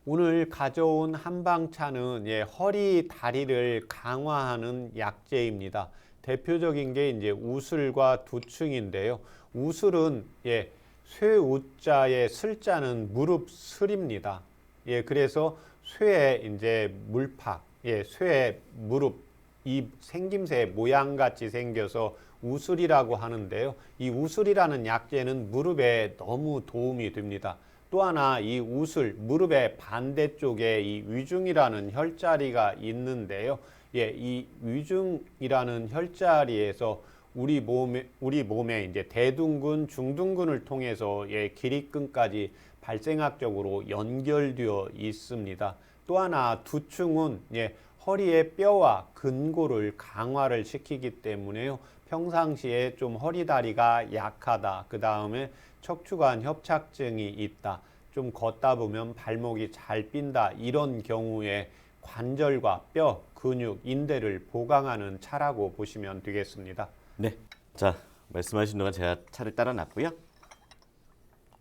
오늘 가져온 한방차는 예, 허리 다리를 강화하는 약재입니다. 대표적인 게 이제 우슬과 두충인데요. 우슬은 예, 쇠우자의 슬자는 무릎 슬입니다. 예, 그래서 쇠의 이제 물팍, 예, 쇠의 무릎 이 생김새 모양 같이 생겨서 우슬이라고 하는데요. 이 우슬이라는 약재는 무릎에 너무 도움이 됩니다. 또 하나 이 우슬 무릎의 반대쪽에 이 위중이라는 혈자리가 있는데요. 예, 이 위중이라는 혈자리에서 우리 몸에 이제 대둔근, 중둔근을 통해서 예, 기립근까지 발생학적으로 연결되어 있습니다. 또 하나 두충은 예, 허리의 뼈와 근골을 강화를 시키기 때문에요. 평상시에 좀 허리 다리가 약하다. 그 다음에 척추관 협착증이 있다. 좀 걷다 보면 발목이 잘 삔다. 이런 경우에 관절과 뼈, 근육, 인대를 보강하는 차라고 보시면 되겠습니다. 네. 자, 말씀하신 동안 제가 차를 따라 놨고요.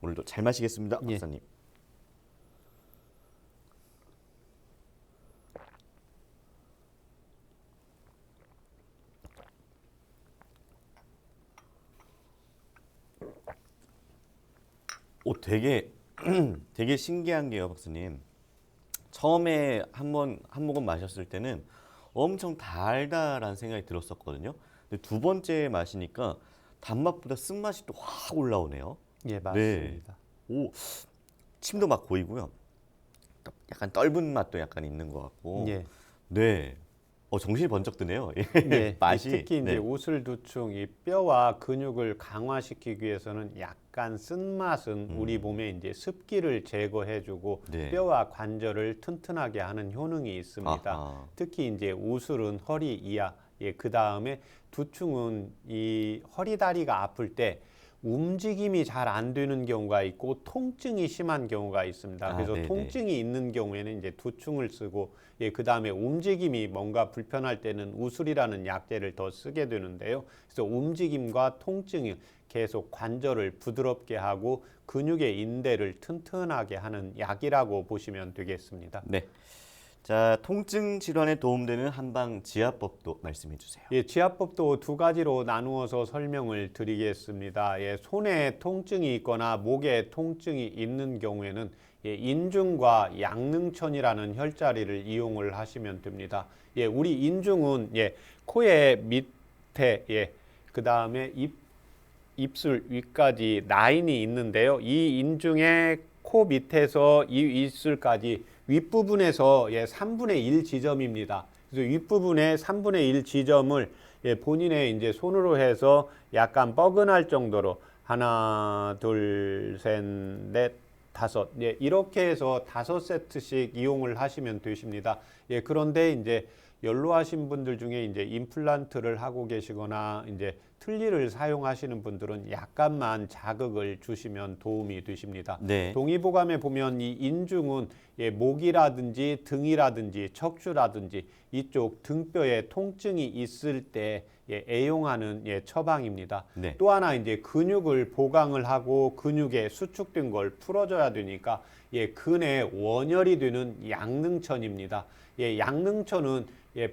오늘도 잘 마시겠습니다, 예. 박사님. 되게 되게 신기한 게요, 박사님. 처음에 한 모금 마셨을 때는 엄청 달달한 생각이 들었었거든요. 근데 두 번째 마시니까 단맛보다 쓴맛이 또 확 올라오네요. 예, 맞습니다. 오, 침도 막 고이고요. 약간 떫은 맛도 약간 있는 것 같고. 예. 네. 정신이 번쩍 드네요. 예, 맛이. 특히 이제 네. 우슬두충 이 뼈와 근육을 강화시키기 위해서는 약간 쓴맛은 우리 몸에 이제 습기를 제거해주고 네. 뼈와 관절을 튼튼하게 하는 효능이 있습니다. 아하. 특히 이제 우슬은 허리 이하, 예, 그 다음에 두충은 이 허리 다리가 아플 때 움직임이 잘 안 되는 경우가 있고 통증이 심한 경우가 있습니다. 그래서 네네. 통증이 있는 경우에는 이제 두충을 쓰고, 예, 그 다음에 움직임이 뭔가 불편할 때는 우슬이라는 약재를 더 쓰게 되는데요. 그래서 움직임과 통증이 계속 관절을 부드럽게 하고 근육의 인대를 튼튼하게 하는 약이라고 보시면 되겠습니다. 네. 자, 통증 질환에 도움되는 한방 지압법도 말씀해 주세요. 예, 지압법도 2가지로 나누어서 설명을 드리겠습니다. 예, 손에 통증이 있거나 목에 통증이 있는 경우에는 예, 인중과 양릉천이라는 혈자리를 이용을 하시면 됩니다. 예, 우리 인중은 예, 코의 밑에 예, 그 다음에 입술 위까지 라인이 있는데요. 이 인중의 코 밑에서 이 입술까지 윗부분에서 예, 3분의 1 지점입니다. 그래서 윗부분의 3분의 1 지점을 예, 본인의 이제 손으로 해서 약간 뻐근할 정도로 하나, 둘, 셋, 넷, 다섯 예, 이렇게 해서 5세트씩 이용을 하시면 되십니다. 예, 그런데 이제 연로하신 분들 중에 이제 임플란트를 하고 계시거나 이제 틀니를 사용하시는 분들은 약간만 자극을 주시면 도움이 되십니다. 네. 동의보감에 보면 이 인중은 목이라든지 등이라든지 척추라든지 이쪽 등뼈에 통증이 있을 때 애용하는 처방입니다. 네. 또 하나 이제 근육을 보강을 하고 근육에 수축된 걸 풀어줘야 되니까 근의 원혈이 되는 양릉천입니다. 양릉천은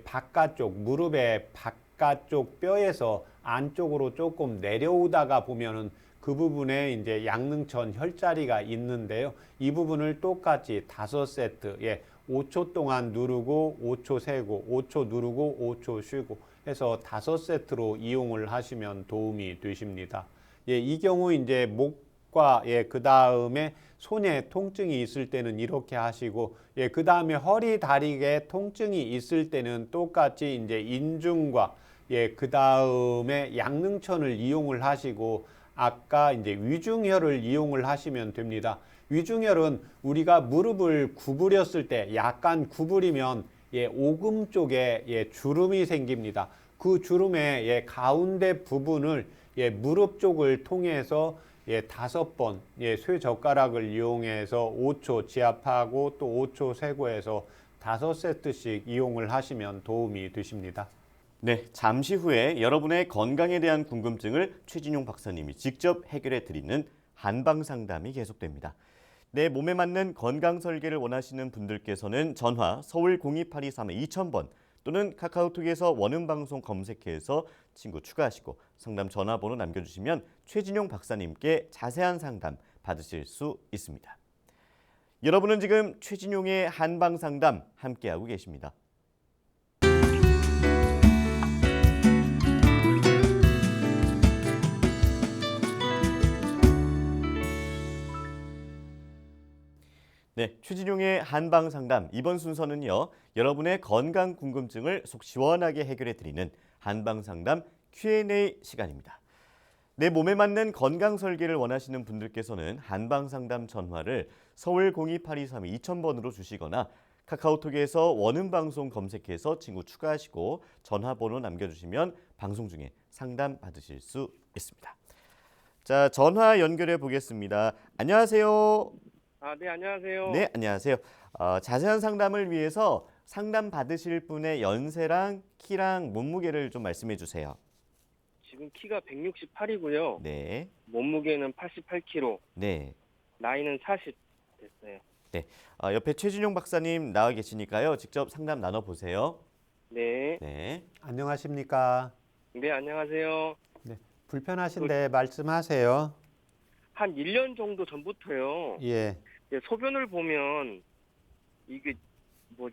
바깥쪽 무릎의 바깥쪽 뼈에서 안쪽으로 조금 내려오다가 보면은 그 부분에 이제 양릉천 혈자리가 있는데요. 이 부분을 똑같이 5세트, 5초 동안 누르고 5초 세고 5초 누르고 5초 쉬고 해서 5세트로 이용을 하시면 도움이 되십니다. 이 경우 이제 목과 그 다음에 손에 통증이 있을 때는 이렇게 하시고 그 다음에 허리 다리에 통증이 있을 때는 똑같이 이제 인중과 그 다음에 양릉천을 이용을 하시고 아까 이제 위중혈을 이용을 하시면 됩니다. 위중혈은 우리가 무릎을 구부렸을 때 약간 구부리면 오금 쪽에 주름이 생깁니다. 그 주름의 가운데 부분을 무릎 쪽을 통해서 5번 쇠젓가락을 이용해서 5초 지압하고 또 5초 세고해서 5세트씩 이용을 하시면 도움이 되십니다. 네, 잠시 후에 여러분의 건강에 대한 궁금증을 최진용 박사님이 직접 해결해 드리는 한방 상담이 계속됩니다. 내 몸에 맞는 건강 설계를 원하시는 분들께서는 전화 서울 02823-2000번 또는 카카오톡에서 원음방송 검색해서 친구 추가하시고 상담 전화번호 남겨주시면 최진용 박사님께 자세한 상담 받으실 수 있습니다. 여러분은 지금 최진용의 한방 상담 함께하고 계십니다. 네, 최진용의 한방 상담 이번 순서는요. 여러분의 건강 궁금증을 속 시원하게 해결해 드리는 한방 상담 Q&A 시간입니다. 내 몸에 맞는 건강 설계를 원하시는 분들께서는 한방 상담 전화를 서울 02823-2000번으로 주시거나 카카오톡에서 원음 방송 검색해서 친구 추가하시고 전화번호 남겨주시면 방송 중에 상담 받으실 수 있습니다. 자, 전화 연결해 보겠습니다. 안녕하세요. 네, 안녕하세요. 네, 안녕하세요. 자세한 상담을 위해서 상담 받으실 분의 연세랑 키랑 몸무게를 좀 말씀해 주세요. 지금 키가 168이고요. 네, 몸무게는 88kg. 네, 나이는 40 됐어요. 네. 옆에 최진용 박사님 나와 계시니까요. 직접 상담 나눠보세요. 네. 네, 안녕하십니까? 네, 안녕하세요. 불편하신데 말씀하세요. 한 1년 정도 전부터요. 예, 소변을 보면 이게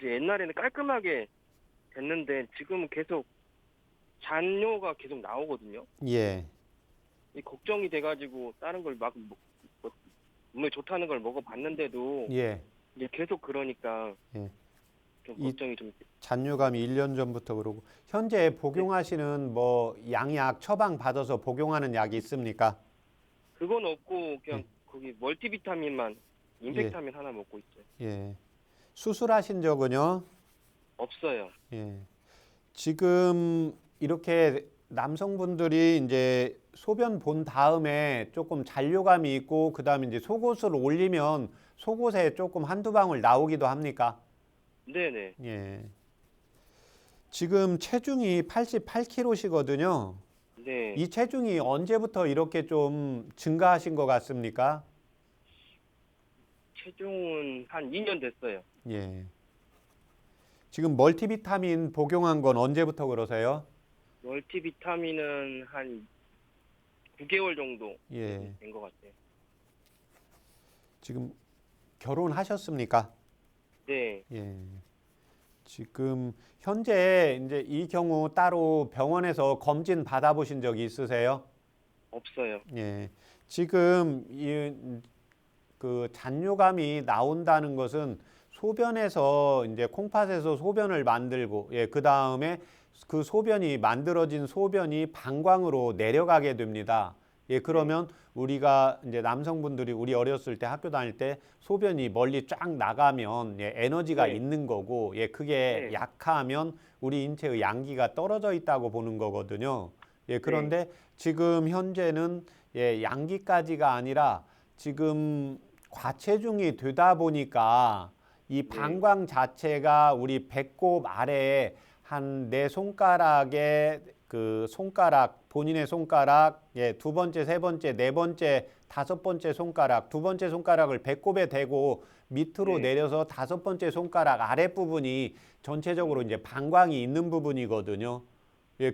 옛날에는 깔끔하게 됐는데 지금은 계속 잔뇨가 계속 나오거든요. 예, 이 걱정이 돼가지고 다른 걸 막 몸에 좋다는 걸 먹어봤는데도 예. 이제 계속 그러니까 예. 좀 이- 걱정이 좀. 잔뇨감이 1년 전부터 그러고 현재 복용하시는 뭐 양약 처방 받아서 복용하는 약이 있습니까? 그건 없고 그냥 거기 멀티비타민만 임팩타민 하나 먹고 있어요. 예. 수술하신 적은요? 없어요. 예. 지금 이렇게 남성분들이 이제 소변 본 다음에 조금 잔뇨감이 있고 그다음에 이제 속옷을 올리면 속옷에 조금 한두 방울 나오기도 합니까? 네네. 예. 지금 체중이 88kg시거든요. 네. 이 체중이 언제부터 이렇게 좀 증가하신 것 같습니까? 체중은 한 2년 됐어요. 예. 지금 멀티비타민 복용한 건 언제부터 그러세요? 멀티비타민은 한 9개월 정도 예. 된 것 같아요. 지금 결혼하셨습니까? 네. 예. 지금 현재 이제 이 경우 따로 병원에서 검진 받아보신 적이 있으세요? 없어요. 예. 지금 그 잔뇨감이 나온다는 것은 소변에서 이제 콩팥에서 소변을 만들고 그 다음에 그 소변이 만들어진 소변이 방광으로 내려가게 됩니다. 그러면 우리가 이제 남성분들이 우리 어렸을 때 학교 다닐 때 소변이 멀리 쫙 나가면 에너지가 네. 있는 거고 그게 네. 약하면 우리 인체의 양기가 떨어져 있다고 보는 거거든요. 그런데 지금 현재는 양기까지가 아니라 지금 과체중이 되다 보니까 이 방광 자체가 우리 배꼽 아래에 한 네 손가락에 그 손가락, 본인의 손가락, 두 번째, 세 번째, 네 번째, 다섯 번째 손가락, 두 번째 손가락을 배꼽에 대고 밑으로 내려서 다섯 번째 손가락 아랫부분이 전체적으로 이제 방광이 있는 부분이거든요.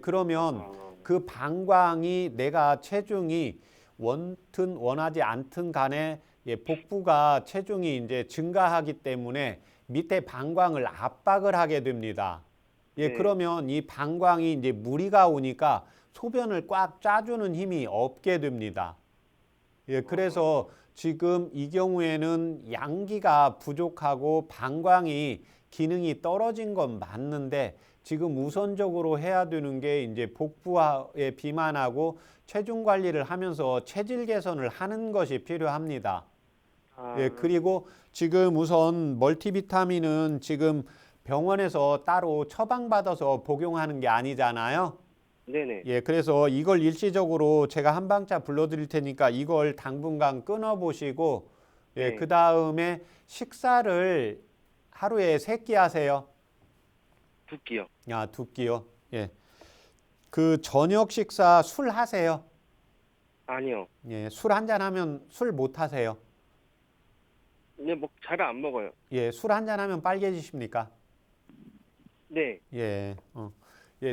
그러면 그 방광이 내가 체중이 원튼 원하지 않든 간에 복부가 체중이 이제 증가하기 때문에 밑에 방광을 압박을 하게 됩니다. 그러면 이 방광이 이제 무리가 오니까 소변을 꽉 짜주는 힘이 없게 됩니다. 그래서 지금 이 경우에는 양기가 부족하고 방광이 기능이 떨어진 건 맞는데 지금 우선적으로 해야 되는 게 이제 복부에 비만하고 체중 관리를 하면서 체질 개선을 하는 것이 필요합니다. 그리고 지금 우선 멀티비타민은 지금 병원에서 따로 처방받아서 복용하는 게 아니잖아요. 네네. 그래서 이걸 일시적으로 제가 한 방자 불러드릴 테니까 이걸 당분간 끊어보시고, 그 다음에 식사를 하루에 3끼 하세요. 2끼요. 아, 2끼요? 그 저녁 식사 술 하세요? 아니요. 술 한잔 하면 술 못 하세요? 네, 뭐 잘 안 먹어요. 술 한잔 하면 빨개지십니까? 네.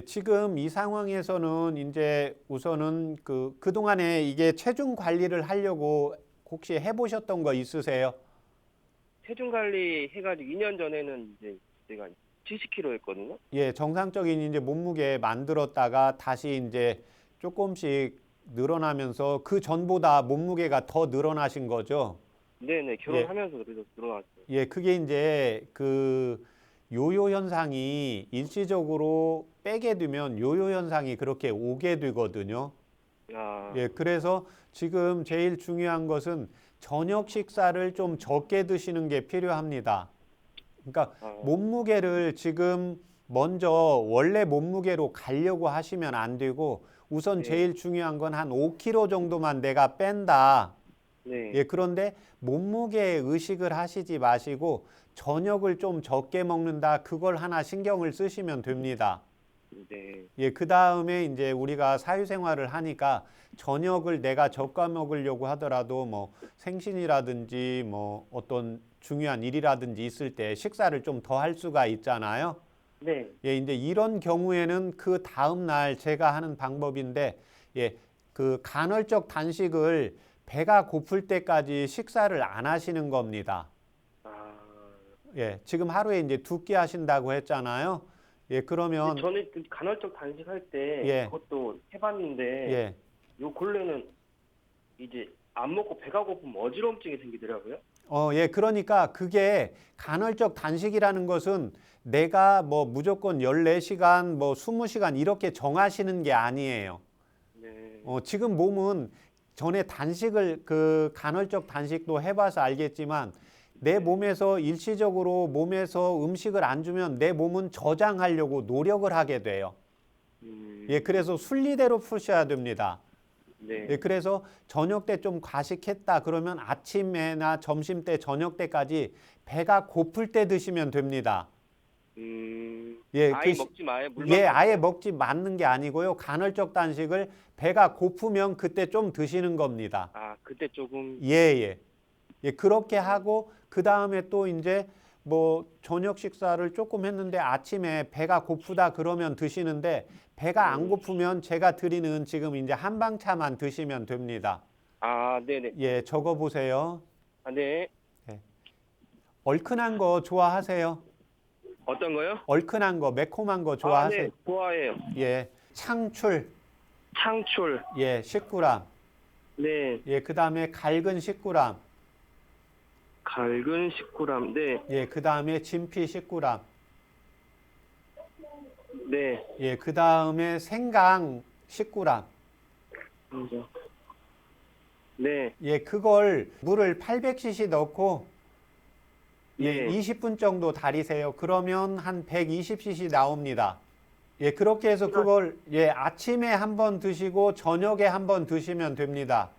지금 이 상황에서는 이제 우선은 그동안에 이게 체중 관리를 하려고 혹시 해보셨던 거 있으세요? 체중 관리 해가지고 2년 전에는 이제 제가 70kg였거든요. 정상적인 이제 몸무게 만들었다가 다시 이제 조금씩 늘어나면서 그 전보다 몸무게가 더 늘어나신 거죠? 네네. 결혼하면서 그래서 늘어났어요. 그게 이제 그 요요 현상이 일시적으로 빼게 되면 요요 현상이 그렇게 오게 되거든요. 그래서 지금 제일 중요한 것은 저녁 식사를 좀 적게 드시는 게 필요합니다. 그러니까 몸무게를 지금 먼저 원래 몸무게로 가려고 하시면 안 되고 우선 제일 중요한 건 한 5kg 정도만 내가 뺀다. 그런데 몸무게 의식을 하시지 마시고 저녁을 좀 적게 먹는다. 그걸 하나 신경을 쓰시면 됩니다. 그 다음에 이제 우리가 사회생활을 하니까 저녁을 내가 적게 먹으려고 하더라도 뭐 생신이라든지 뭐 어떤 중요한 일이라든지 있을 때 식사를 좀 더 할 수가 있잖아요. 이제 이런 경우에는 그 다음 날 제가 하는 방법인데, 그 간헐적 단식을 배가 고플 때까지 식사를 안 하시는 겁니다. 지금 하루에 이제 2끼 하신다고 했잖아요. 그러면 저는 그 간헐적 단식할 때 그것도 해봤는데 요 근래는 이제 안 먹고 배가 고프면 어지럼증이 생기더라고요. 그러니까 그게 간헐적 단식이라는 것은 내가 뭐 무조건 14시간, 뭐 20시간 이렇게 정하시는 게 아니에요. 지금 몸은 전에 단식을 그 간헐적 단식도 해봐서 알겠지만 내 몸에서 일시적으로 몸에서 음식을 안 주면 내 몸은 저장하려고 노력을 하게 돼요. 그래서 순리대로 푸셔야 됩니다. 그래서 저녁 때 좀 과식했다 그러면 아침에나 점심 때 저녁 때까지 배가 고플 때 드시면 됩니다. 아예 먹지 마요. 물만 아예 먹지 맞는 게 아니고요. 간헐적 단식을 배가 고프면 그때 좀 드시는 겁니다. 그때 조금. 그렇게 하고 그 다음에 또 이제 뭐 저녁 식사를 조금 했는데 아침에 배가 고프다 그러면 드시는데 배가 안 고프면 제가 드리는 지금 이제 한방차만 드시면 됩니다. 네네. 적어 보세요. 네. 얼큰한 거 좋아하세요? 어떤 거요? 얼큰한 거, 매콤한 거 좋아하세요? 네, 좋아해요. 창출. 창출. 10g. 네. 그 다음에 갈근 10g. 갈근 10g. 네. 그 다음에 진피 10g. 네. 그 다음에 생강 10g. 네. 그걸 물을 800cc 넣고 20분 정도 달이세요. 그러면 한 120cc 나옵니다. 예, 그렇게 해서 그걸 아침에 한번 드시고 저녁에 한번 드시면 됩니다.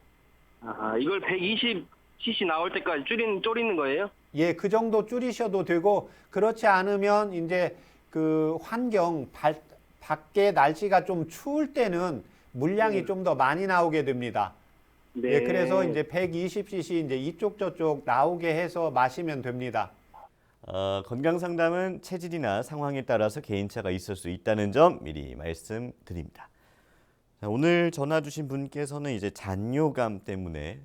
아, 이걸 120cc 나올 때까지 졸이는 거예요? 예, 그 정도 줄이셔도 되고 그렇지 않으면 이제 그 밖에 날씨가 좀 추울 때는 물량이 좀 더 많이 나오게 됩니다. 네. 예, 그래서 이제 120cc 이제 이쪽 저쪽 나오게 해서 마시면 됩니다. 건강 상담은 체질이나 상황에 따라서 개인차가 있을 수 있다는 점 미리 말씀드립니다. 자, 오늘 전화 주신 분께서는 이제 잔뇨감 때문에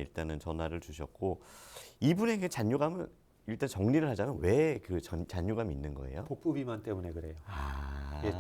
일단은 전화를 주셨고 이분에게 잔뇨감은 일단 정리를 하자면 왜 그 잔뇨감이 있는 거예요? 복부 비만 때문에 그래요. 아, 예,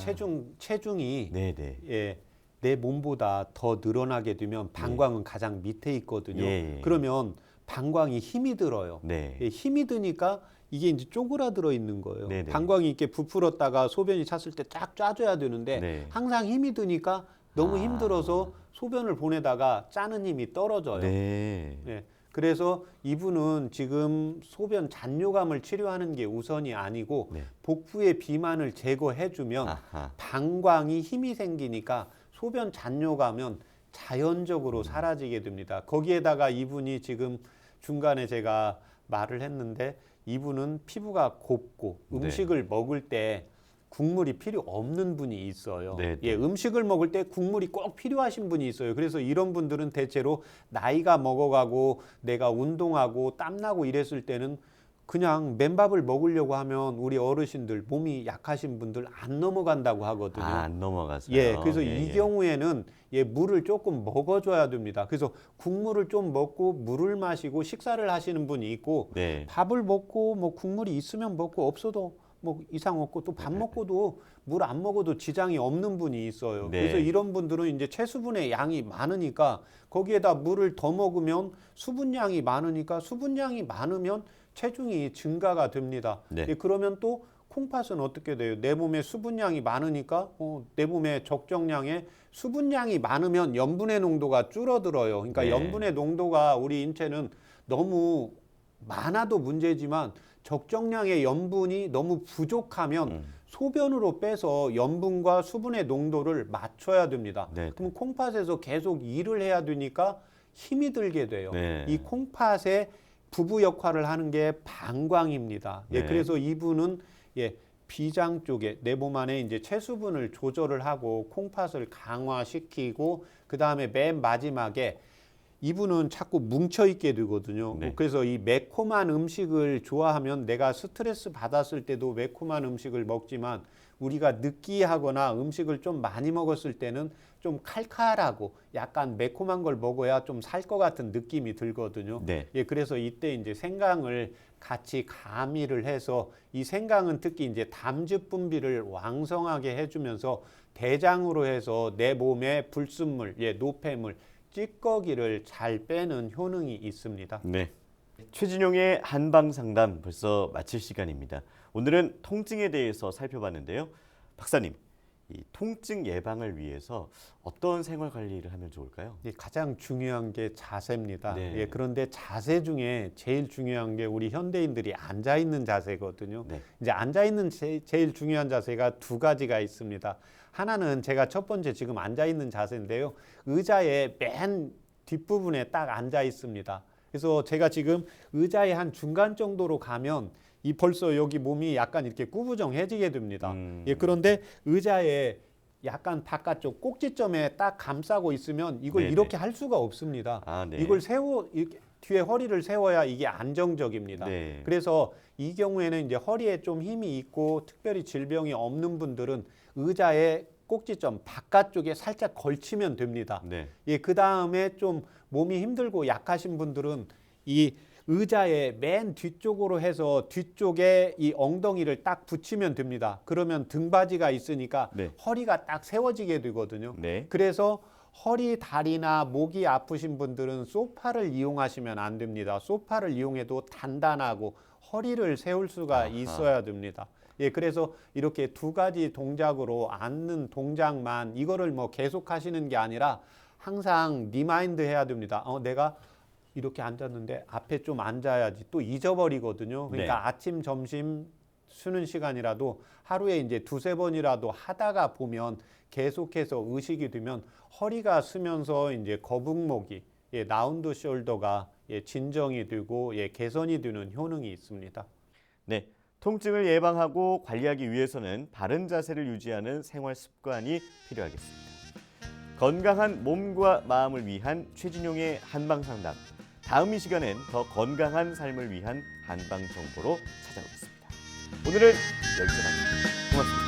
체중이 네네. 내 몸보다 더 늘어나게 되면 방광은 가장 밑에 있거든요. 그러면 방광이 힘이 들어요. 네. 힘이 드니까 이게 이제 쪼그라들어 있는 거예요. 네네. 방광이 이렇게 부풀었다가 소변이 찼을 때 쫙 짜줘야 되는데 네. 항상 힘이 드니까 너무 힘들어서 소변을 보내다가 짜는 힘이 떨어져요. 네. 그래서 이분은 지금 소변 잔뇨감을 치료하는 게 우선이 아니고 복부의 비만을 제거해주면 방광이 힘이 생기니까 소변 잔뇨감은 자연적으로 사라지게 됩니다. 거기에다가 이분이 지금 중간에 제가 말을 했는데 이분은 피부가 곱고 음식을 먹을 때 국물이 필요 없는 분이 있어요. 음식을 먹을 때 국물이 꼭 필요하신 분이 있어요. 그래서 이런 분들은 대체로 나이가 먹어가고 내가 운동하고 땀나고 이랬을 때는 그냥 맨밥을 먹으려고 하면 우리 어르신들 몸이 약하신 분들 안 넘어간다고 하거든요. 안 넘어가서요. 그래서 이 경우에는 물을 조금 먹어줘야 됩니다. 그래서 국물을 좀 먹고 물을 마시고 식사를 하시는 분이 있고 밥을 먹고 뭐 국물이 있으면 먹고 없어도 뭐 이상 없고 또 밥 먹고도 물 안 먹어도 지장이 없는 분이 있어요. 그래서 이런 분들은 이제 체수분의 양이 많으니까 거기에다 물을 더 먹으면 수분량이 많으니까 수분량이 많으면 체중이 증가가 됩니다. 그러면 또 콩팥은 어떻게 돼요? 내 몸에 수분량이 많으니까 내 몸에 적정량의 수분량이 많으면 염분의 농도가 줄어들어요. 그러니까 염분의 농도가 우리 인체는 너무 많아도 문제지만 적정량의 염분이 너무 부족하면 소변으로 빼서 염분과 수분의 농도를 맞춰야 됩니다. 그럼 콩팥에서 계속 일을 해야 되니까 힘이 들게 돼요. 이 콩팥의 부부 역할을 하는 게 방광입니다. 그래서 이분은 비장 쪽에 내 몸 안에 이제 체수분을 조절을 하고 콩팥을 강화시키고 그 다음에 맨 마지막에 이분은 자꾸 뭉쳐 있게 되거든요. 그래서 이 매콤한 음식을 좋아하면 내가 스트레스 받았을 때도 매콤한 음식을 먹지만 우리가 느끼하거나 음식을 좀 많이 먹었을 때는 좀 칼칼하고 약간 매콤한 걸 먹어야 좀 살 것 같은 느낌이 들거든요. 그래서 이때 이제 생강을 같이 가미를 해서 이 생강은 특히 이제 담즙 분비를 왕성하게 해주면서 대장으로 해서 내 몸의 불순물, 노폐물, 찌꺼기를 잘 빼는 효능이 있습니다. 최진용의 한방 상담 벌써 마칠 시간입니다. 오늘은 통증에 대해서 살펴봤는데요. 박사님, 이 통증 예방을 위해서 어떤 생활 관리를 하면 좋을까요? 가장 중요한 게 자세입니다. 그런데 자세 중에 제일 중요한 게 우리 현대인들이 앉아 있는 자세거든요. 이제 앉아 있는 제일 중요한 자세가 두 가지가 있습니다. 하나는 제가 첫 번째 지금 앉아 있는 자세인데요. 의자의 맨 뒷부분에 딱 앉아 있습니다. 그래서 제가 지금 의자의 한 중간 정도로 가면 이 벌써 여기 몸이 약간 이렇게 구부정해지게 됩니다. 그런데 의자에 약간 바깥쪽 꼭지점에 딱 감싸고 있으면 이걸 이렇게 할 수가 없습니다. 이걸 이렇게 뒤에 허리를 세워야 이게 안정적입니다. 그래서 이 경우에는 이제 허리에 좀 힘이 있고 특별히 질병이 없는 분들은 의자의 꼭지점 바깥쪽에 살짝 걸치면 됩니다. 그 다음에 좀 몸이 힘들고 약하신 분들은 이 의자의 맨 뒤쪽으로 해서 뒤쪽에 이 엉덩이를 딱 붙이면 됩니다. 그러면 등받이가 있으니까 허리가 딱 세워지게 되거든요. 그래서 허리, 다리나 목이 아프신 분들은 소파를 이용하시면 안 됩니다. 소파를 이용해도 단단하고 허리를 세울 수가 있어야 됩니다. 그래서 이렇게 두 가지 동작으로 앉는 동작만 이거를 뭐 계속 하시는 게 아니라 항상 리마인드 해야 됩니다. 내가 이렇게 앉았는데 앞에 좀 앉아야지 또 잊어버리거든요. 그러니까 아침, 점심, 쉬는 시간이라도 하루에 이제 두세 번이라도 하다가 보면 계속해서 의식이 되면 허리가 쓰면서 이제 거북목이 라운드 숄더가 진정이 되고 개선이 되는 효능이 있습니다. 네, 통증을 예방하고 관리하기 위해서는 바른 자세를 유지하는 생활 습관이 필요하겠습니다. 건강한 몸과 마음을 위한 최진용의 한방 상담. 다음 이 시간엔 더 건강한 삶을 위한 한방 정보로 찾아오겠습니다. 오늘은 여기서 마칩니다. 고맙습니다.